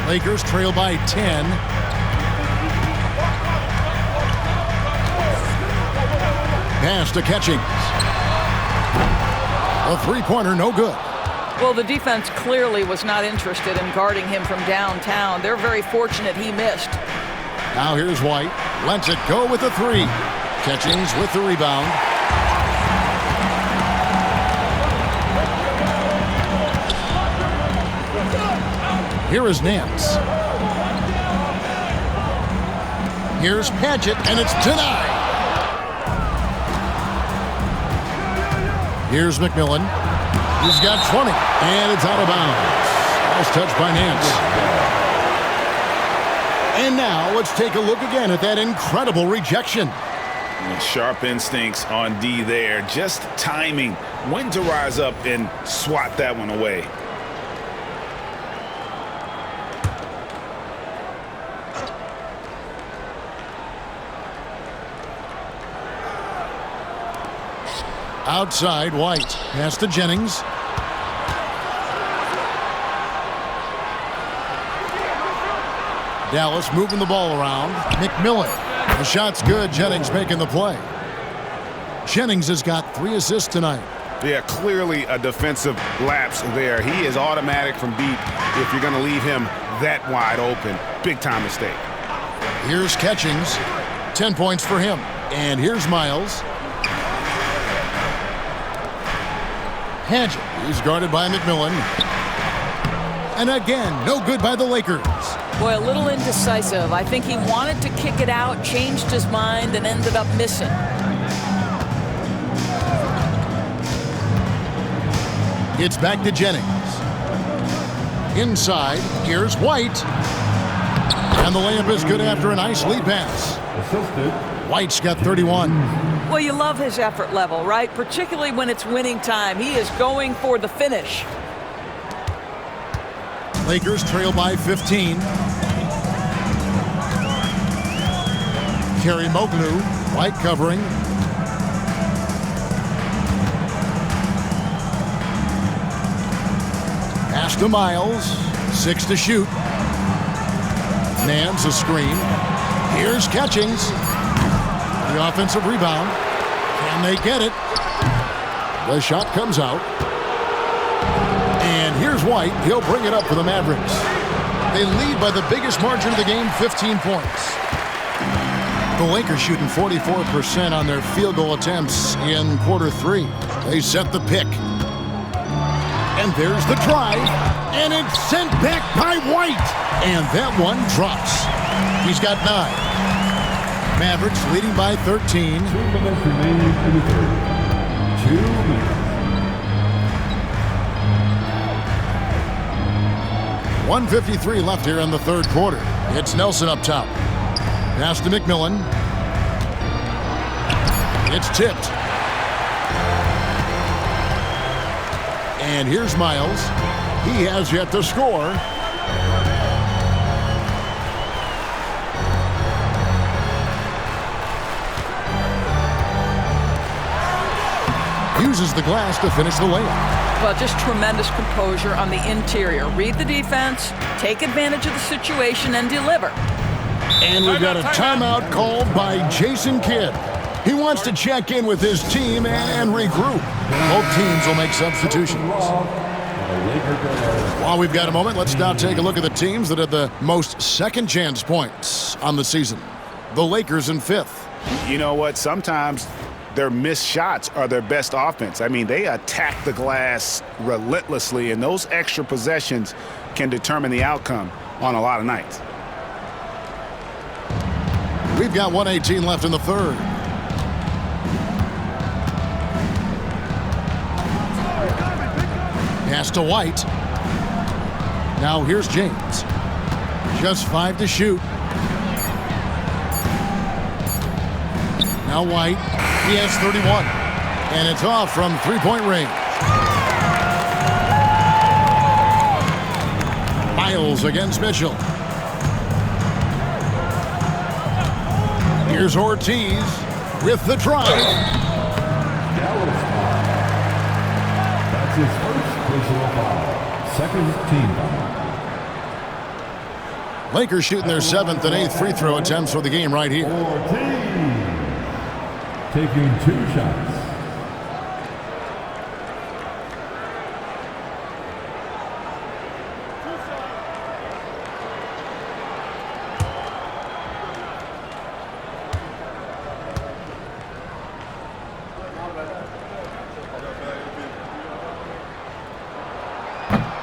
Lakers trail by 10. Pass to Catchings. A three-pointer, no good. Well, the defense clearly was not interested in guarding him from downtown. They're very fortunate he missed. Now here's White. Lets it go with the 3. Catchings with the rebound. Here is Nance. Here's Padgett, and it's denied. Here's McMillan. He's got 20, and it's out of bounds. Nice touch by Nance. And now let's take a look again at that incredible rejection. Sharp instincts on D there. Just timing when to rise up and swat that one away. Outside, White. Pass to Jennings. Dallas moving the ball around. McMillan. The shot's good. Jennings making the play. Jennings has got 3 assists tonight. Yeah, clearly a defensive lapse there. He is automatic from deep if you're going to leave him that wide open. Big time mistake. Here's Catchings. 10 points for him. And here's Miles. Padgett. He's guarded by McMillan. And again, no good by the Lakers. Boy, a little indecisive. I think he wanted to kick it out, changed his mind, and ended up missing. It's back to Jennings. Inside, here's White. And the layup is good after a nice lead pass. White's got 31. Well, you love his effort level, right? Particularly when it's winning time. He is going for the finish. Lakers trail by 15. Kerry Moglu, White covering. Pass to Miles. 6 to shoot. Nance a screen. Here's Catchings. The offensive rebound. Can they get it? The shot comes out. And here's White. He'll bring it up for the Mavericks. They lead by the biggest margin of the game, 15 points. The Lakers shooting 44% on their field goal attempts in quarter 3. They set the pick. And there's the drive. And it's sent back by White. And that one drops. He's got 9. Mavericks leading by 13. 2 minutes remaining in the third. 2 minutes. 1:53 left here in the third quarter. It's Nelson up top. Pass to McMillan. It's tipped. And here's Miles. He has yet to score. Uses the glass to finish the layup. Well, just tremendous composure on the interior. Read the defense, take advantage of the situation, and deliver. And we've got a timeout called by Jason Kidd. He wants to check in with his team and regroup. Both teams will make substitutions. While we've got a moment, let's now take a look at the teams that had the most second-chance points on the season. The Lakers in 5th. You know what? Sometimes their missed shots are their best offense. I mean, they attack the glass relentlessly, and those extra possessions can determine the outcome on a lot of nights. We've got 1:18 left in the third. Pass to White. Now here's James. Just 5 to shoot. Now White. He has 31. And it's off from three-point range. Miles against Mitchell. Here's Ortiz with the drive. That's his first personal foul. Second team foul. Lakers shooting their 7th and 8th free throw attempts for the game right here. Ortiz taking 2 shots.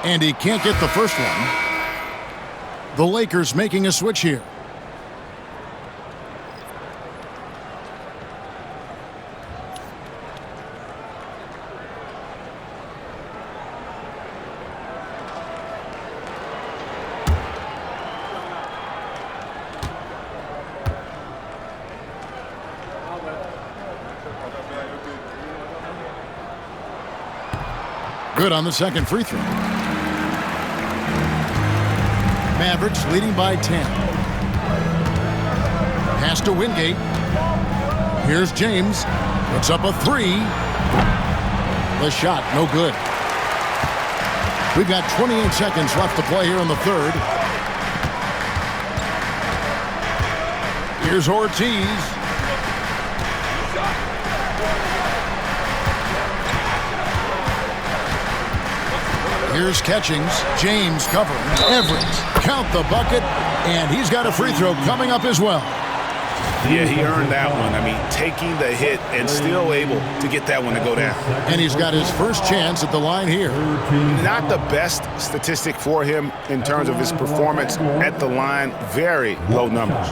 And he can't get the first one. The Lakers making a switch here. Good on the second free throw. Mavericks leading by 10. Pass to Wingate. Here's James. Puts up a 3. The shot, no good. We've got 28 seconds left to play here in the third. Here's Ortiz. Here's Catchings. James covering. Everett. Count the bucket. And he's got a free throw coming up as well. Yeah, he earned that one. I mean, taking the hit and still able to get that one to go down. And he's got his first chance at the line here. Not the best statistic for him in terms of his performance at the line. Very low numbers.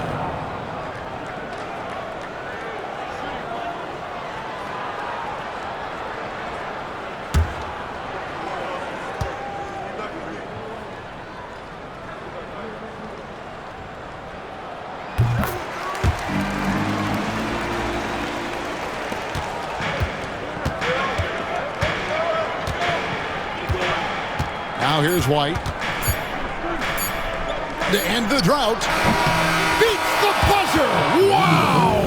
Now here's White. To end the drought. Beats the buzzer! Wow!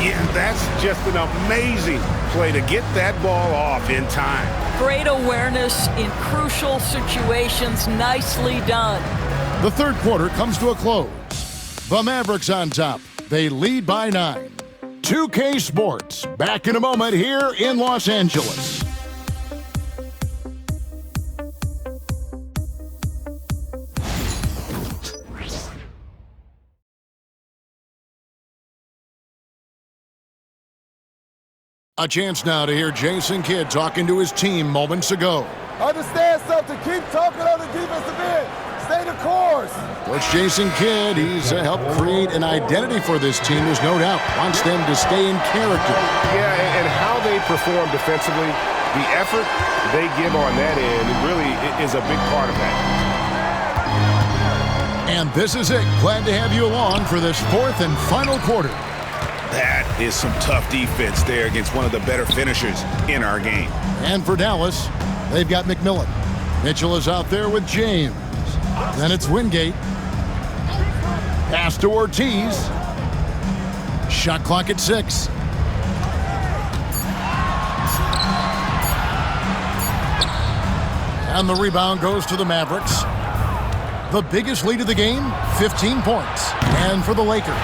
Yeah, that's just an amazing play to get that ball off in time. great awareness in crucial situations. Nicely done. The third quarter comes to a close. The Mavericks on top. They lead by 9. 2K Sports, back in a moment here in Los Angeles. A chance now to hear Jason Kidd talking to his team moments ago. Understand something. Keep talking on the defensive end. Stay the course. Coach Jason Kidd, he's helped create an identity for this team. There's no doubt. Wants them to stay in character. Yeah, and how they perform defensively, the effort they give on that end really is a big part of that. And this is it. Glad to have you along for this fourth and final quarter. That is some tough defense there against one of the better finishers in our game. And for Dallas, they've got McMillan. Mitchell is out there with James. Then it's Wingate. Pass to Ortiz. Shot clock at 6. And the rebound goes to the Mavericks. The biggest lead of the game, 15 points. And for the Lakers.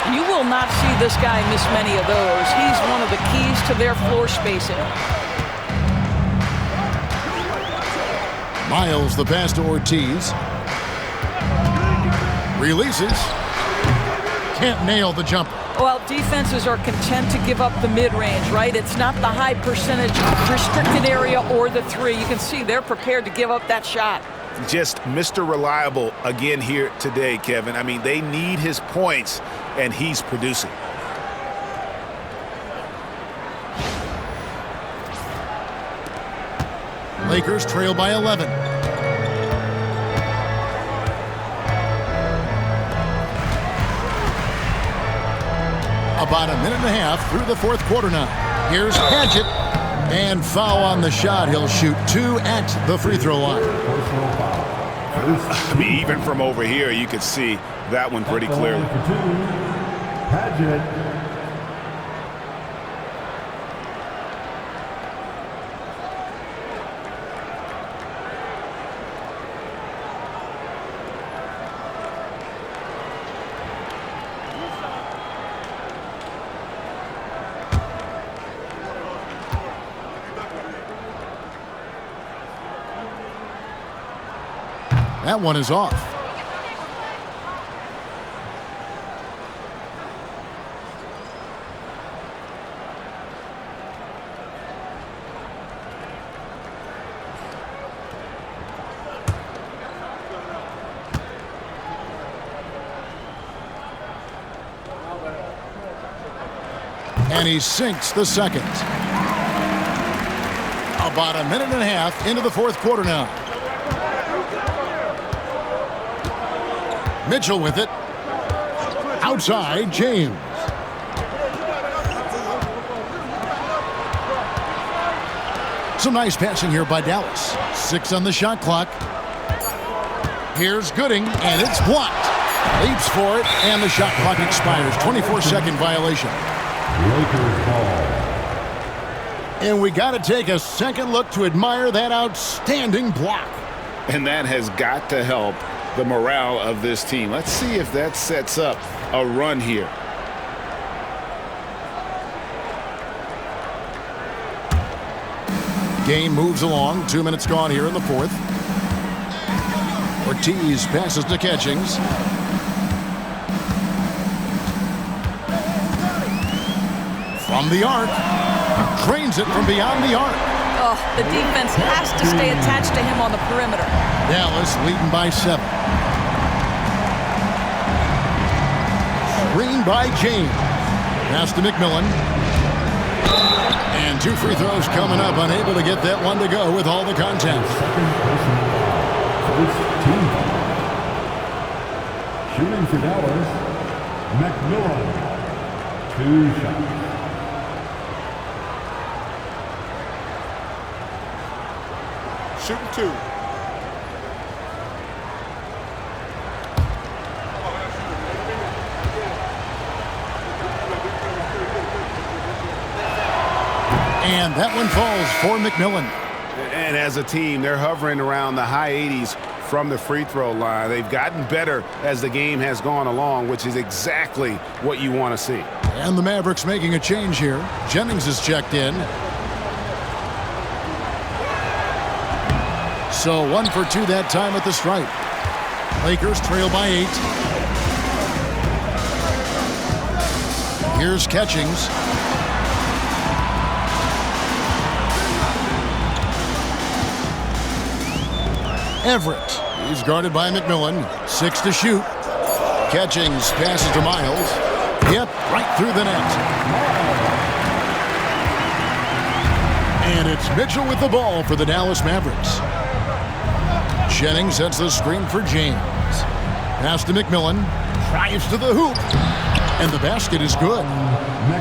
You will not see this guy miss many of those. He's one of the keys to their floor spacing. Miles the pass to Ortiz. Releases. Can't nail the jumper. Well, defenses are content to give up the mid-range, right? It's not the high percentage restricted area or the 3. You can see they're prepared to give up that shot. Just Mr. Reliable again here today, Kevin. I mean, they need his points, and he's producing. Lakers trail by 11. About a minute and a half through the fourth quarter now. Here's Padgett. And foul on the shot. He'll shoot 2 at the free throw line. I mean, even from over here, you could see that one pretty clearly. Padgett. That one is off. And he sinks the second. About a minute and a half into the fourth quarter now. Mitchell with it. Outside, James. Some nice passing here by Dallas. 6 on the shot clock. Here's Gooding, and it's blocked. Leaps for it, and the shot clock expires. 24-second violation. Lakers ball. And we got to take a second look to admire that outstanding block. And that has got to help the morale of this team. Let's see if that sets up a run here. Game moves along. 2 minutes gone here in the fourth. Ortiz passes to Catchings. From the arc. Drains it from beyond the arc. Oh, the defense has to stay attached to him on the perimeter. Dallas leading by 7. Screen by James. Pass to McMillan. And 2 free throws coming up. Unable to get that one to go with all the contact. Shooting for Dallas, McMillan. 2 shots. Shooting 2. And that one falls for McMillan. And as a team, they're hovering around the high 80s from the free throw line. They've gotten better as the game has gone along, which is exactly what you want to see. And the Mavericks making a change here. Jennings is checked in. So 1 for 2 that time at the stripe. Lakers trail by 8. Here's Catchings. Everett. He's guarded by McMillan. 6 to shoot. Catchings passes to Miles. Yep, right through the net. And it's Mitchell with the ball for the Dallas Mavericks. Jennings sets the screen for James. Pass to McMillan. Drives to the hoop. And the basket is good.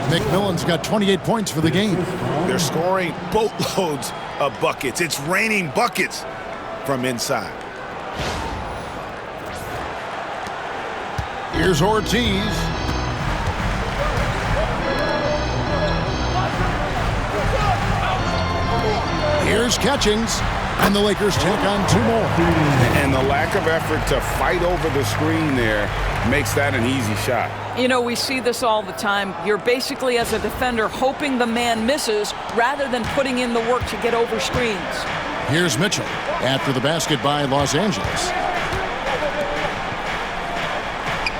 McMillan's got 28 points for the game. They're scoring boatloads of buckets. It's raining buckets from inside. Here's Ortiz. Here's Catchings. And the Lakers take on 2 more. And the lack of effort to fight over the screen there makes that an easy shot. You know, we see this all the time. You're basically, as a defender, hoping the man misses rather than putting in the work to get over screens. Here's Mitchell after the basket by Los Angeles.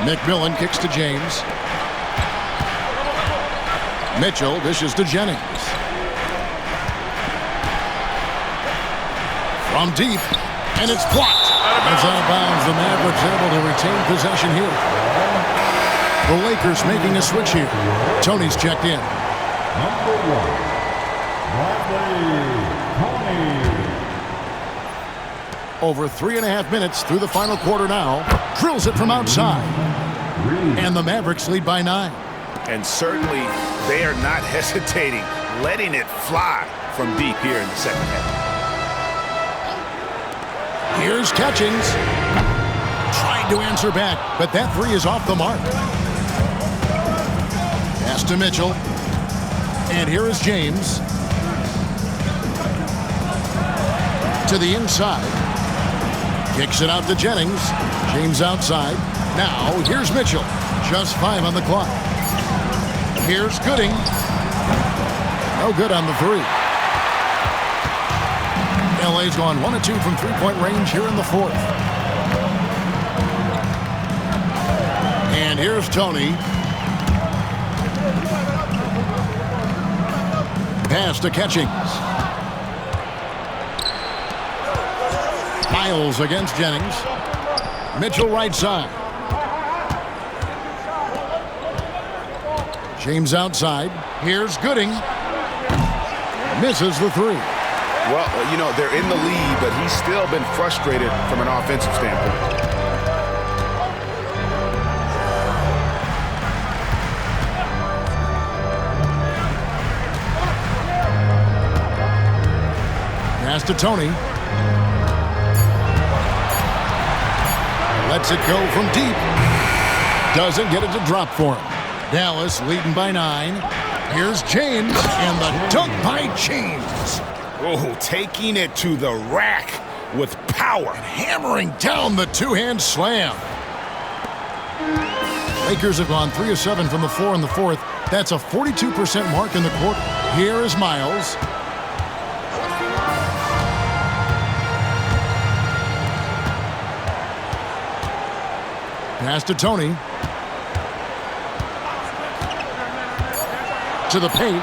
McMillan kicks to James. Mitchell dishes to Jennings. From deep, and it's blocked. It's out of bounds. The Mavericks able to retain possession here. The Lakers making a switch here. Tony's checked in. Number 1, Tony. Over 3.5 minutes through the final quarter now. Drills it from outside. And the Mavericks lead by 9. And certainly they are not hesitating, letting it fly from deep here in the second half. Here's Catchings. Trying to answer back, but that 3 is off the mark. Pass to Mitchell. And here is James. To the inside. Kicks it out to Jennings. James outside. Now, here's Mitchell. Just 5 on the clock. Here's Gooding. No good on the 3. LA's gone 1 of 2 from three-point range here in the 4th. And here's Tony. Pass to Catchings. Miles against Jennings. Mitchell right side. James outside. Here's Gooding. Misses the 3. Well, you know, they're in the lead, but he's still been frustrated from an offensive standpoint. Pass to Tony. Lets it go from deep. Doesn't get it to drop for him. Dallas leading by 9. Here's James, and the dunk by James. Oh, taking it to the rack with power. Hammering down the two-hand slam. Lakers have gone 3 of 7 from the floor in the 4th. That's a 42% mark in the quarter. Here is Miles. Pass to Tony. To the paint.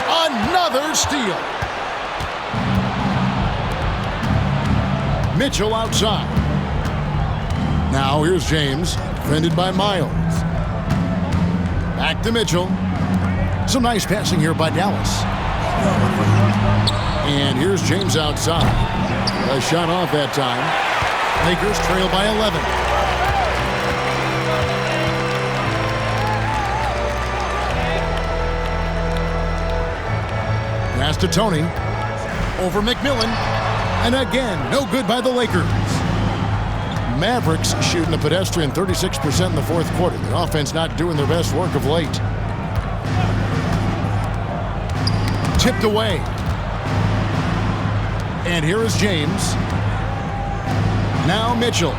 Another steal. Mitchell outside. Now here's James, defended by Miles. Back to Mitchell. Some nice passing here by Dallas. And here's James outside. A shot off that time. Lakers trail by 11. Pass to Tony. Over McMillan. And again, no good by the Lakers. Mavericks shooting a pedestrian 36% in the 4th quarter. The offense not doing their best work of late. Tipped away. And here is James. Now Mitchell.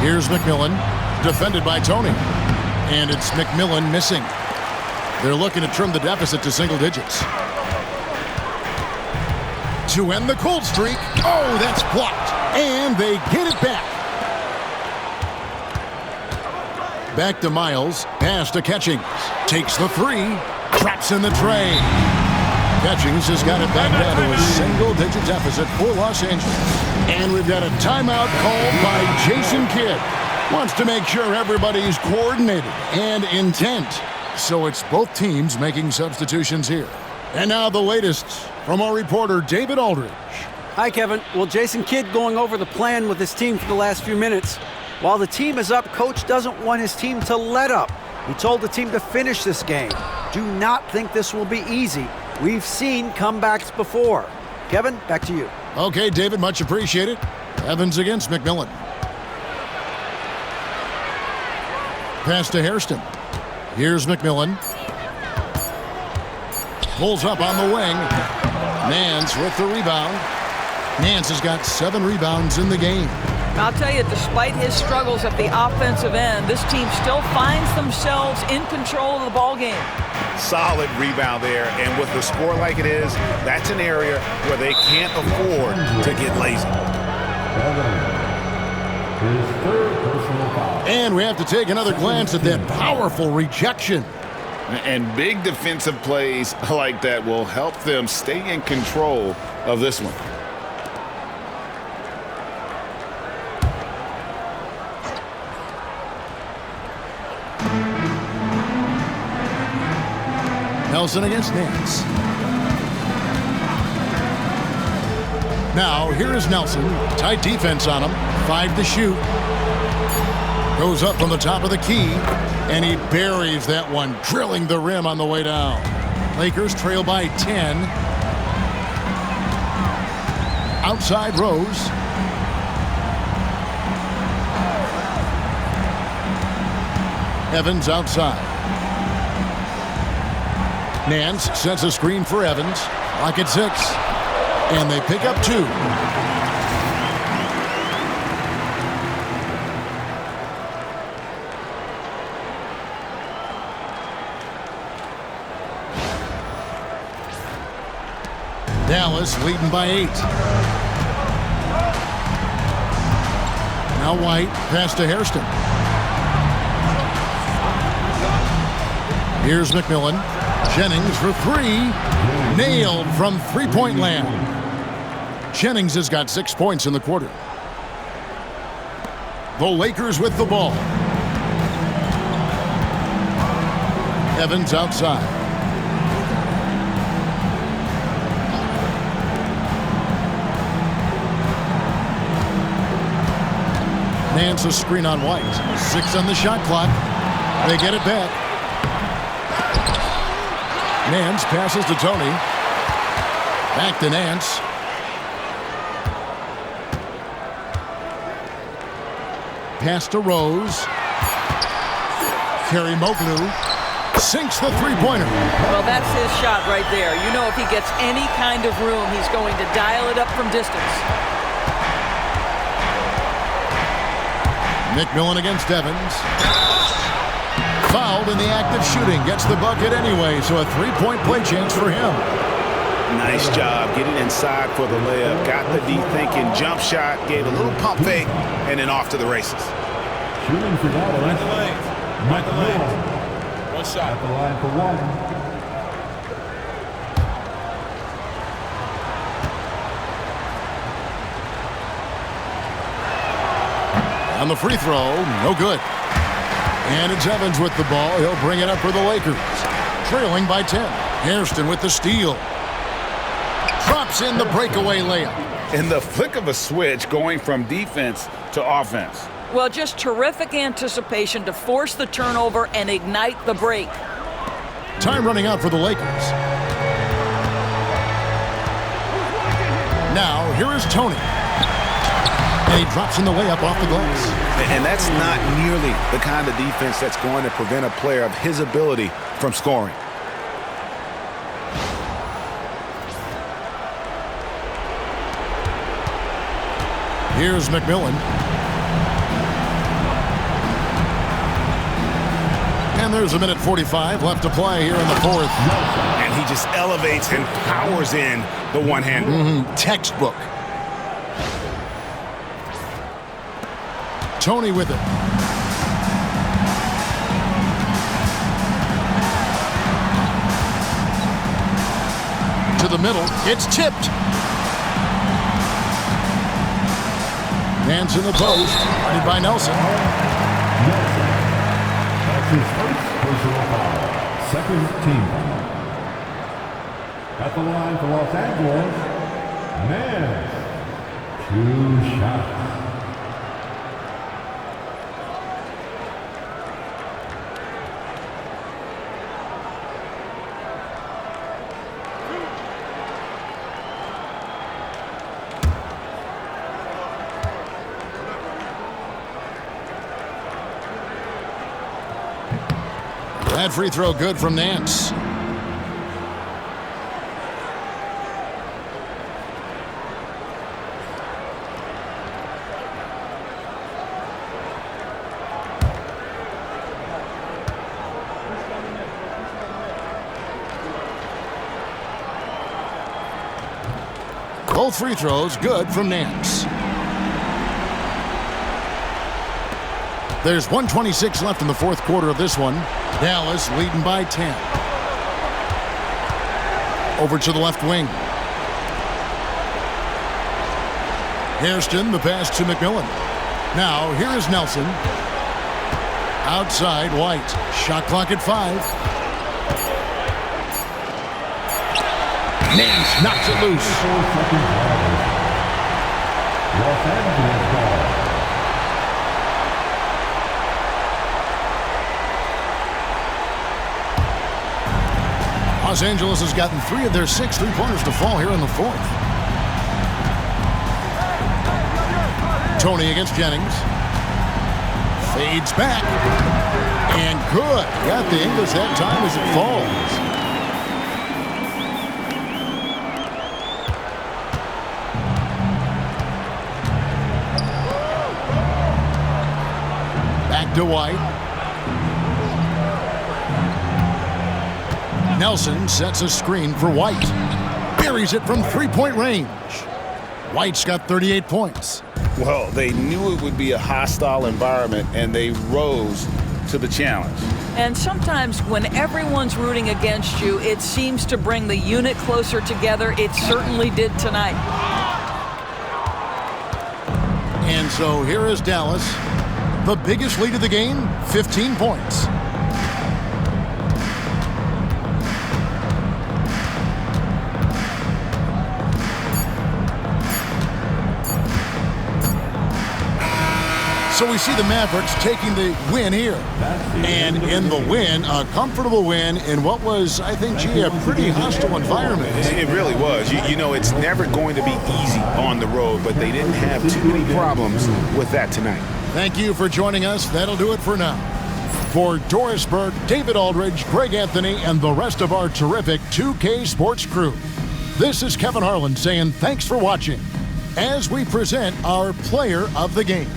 Here's McMillan, defended by Tony. And it's McMillan missing. They're looking to trim the deficit to single digits. To end the cold streak. Oh, that's blocked. And they get it back. Back to Miles. Pass to Catchings. Takes the three. Traps in the tray. Catchings has got it back down to a single-digit deficit for Los Angeles. And we've got a timeout called by Jason Kidd. Wants to make sure everybody's coordinated and intent. So it's both teams making substitutions here. And now the latest from our reporter, David Aldridge. Hi, Kevin. Well, Jason Kidd going over the plan with his team for the last few minutes. While the team is up, Coach doesn't want his team to let up. He told the team to finish this game. Do not think this will be easy. We've seen comebacks before. Kevin, back to you. Okay, David, much appreciated. Evans against McMillan. Pass to Hairston. Here's McMillan. Pulls up on the wing. Nance with the rebound. Nance has got 7 rebounds in the game. I'll tell you, despite his struggles at the offensive end, this team still finds themselves in control of the ball game. Solid rebound there, and with the score like it is, that's an area where they can't afford to get lazy. His third personal foul. And we have to take another glance at that powerful rejection. And big defensive plays like that will help them stay in control of this one. Nelson against Nance. Now, here is Nelson. Tight defense on him. 5 to shoot. Goes up from the top of the key, and he buries that one, drilling the rim on the way down. Lakers trail by 10. Outside Rose. Evans outside. Nance sets a screen for Evans. Lock at 6. And they pick up 2. Dallas leading by 8. Now White, pass to Hairston. Here's McMillan. Jennings for 3. Nailed from three-point land. Jennings has got 6 points in the quarter. The Lakers with the ball. Evans outside. Nance a screen on White. 6 on the shot clock. They get it back. Nance passes to Tony. Back to Nance. Pass to Rose. Kerry Moglu sinks the three-pointer. Well, that's his shot right there. You know, if he gets any kind of room, he's going to dial it up from distance. McMillan against Evans. Fouled in the act of shooting. Gets the bucket anyway, so a three-point play chance for him. Nice job getting inside for the layup. Got the deep thinking jump shot, gave a little pump fake, and then off to the races. Shooting for Dallas. McMillan. One shot. At the line for 1. On the free throw, no good. And it's Evans with the ball. He'll bring it up for the Lakers. Trailing by 10. Hairston with the steal. Drops in the breakaway layup. In the flick of a switch, going from defense to offense. Well, just terrific anticipation to force the turnover and ignite the break. Time running out for the Lakers. Now, here is Tony. And he drops in the layup off the glass. And that's not nearly the kind of defense that's going to prevent a player of his ability from scoring. Here's McMillan. And there's a minute 45 left to play here in the fourth. And he just elevates and powers in the one-hander. Textbook. Tony with it. To the middle. It's tipped. Hands in the post. Guarded by Nelson. That's his first personal foul. Second team foul. At the line for Los Angeles, Nance. 2 shots. That free throw good from Nance. Both free throws good from Nance. There's 1:26 left in the fourth quarter of this one. Dallas leading by 10. Over to the left wing. Hairston, the pass to McMillan. Now, here is Nelson. Outside, White. Shot clock at 5. Nance knocks it loose. Los Angeles ball. Los Angeles has gotten 3 of their 6 three-pointers to fall here in the fourth. Tony against Jennings. Fades back. And good. Got the English that time as it falls. Back to White. Nelson sets a screen for White. Buries it from three-point range. White's got 38 points. Well, they knew it would be a hostile environment, and they rose to the challenge. And sometimes when everyone's rooting against you, it seems to bring the unit closer together. It certainly did tonight. And so here is Dallas. The biggest lead of the game, 15 points. So we see the Mavericks taking the win here. And in the win, a comfortable win in what was, I think, a pretty hostile environment. It really was. You know, it's never going to be easy on the road, but they didn't have too many problems with that tonight. Thank you for joining us. That'll do it for now. For Doris Burke, David Aldridge, Greg Anthony, and the rest of our terrific 2K Sports crew, this is Kevin Harlan saying thanks for watching as we present our player of the game.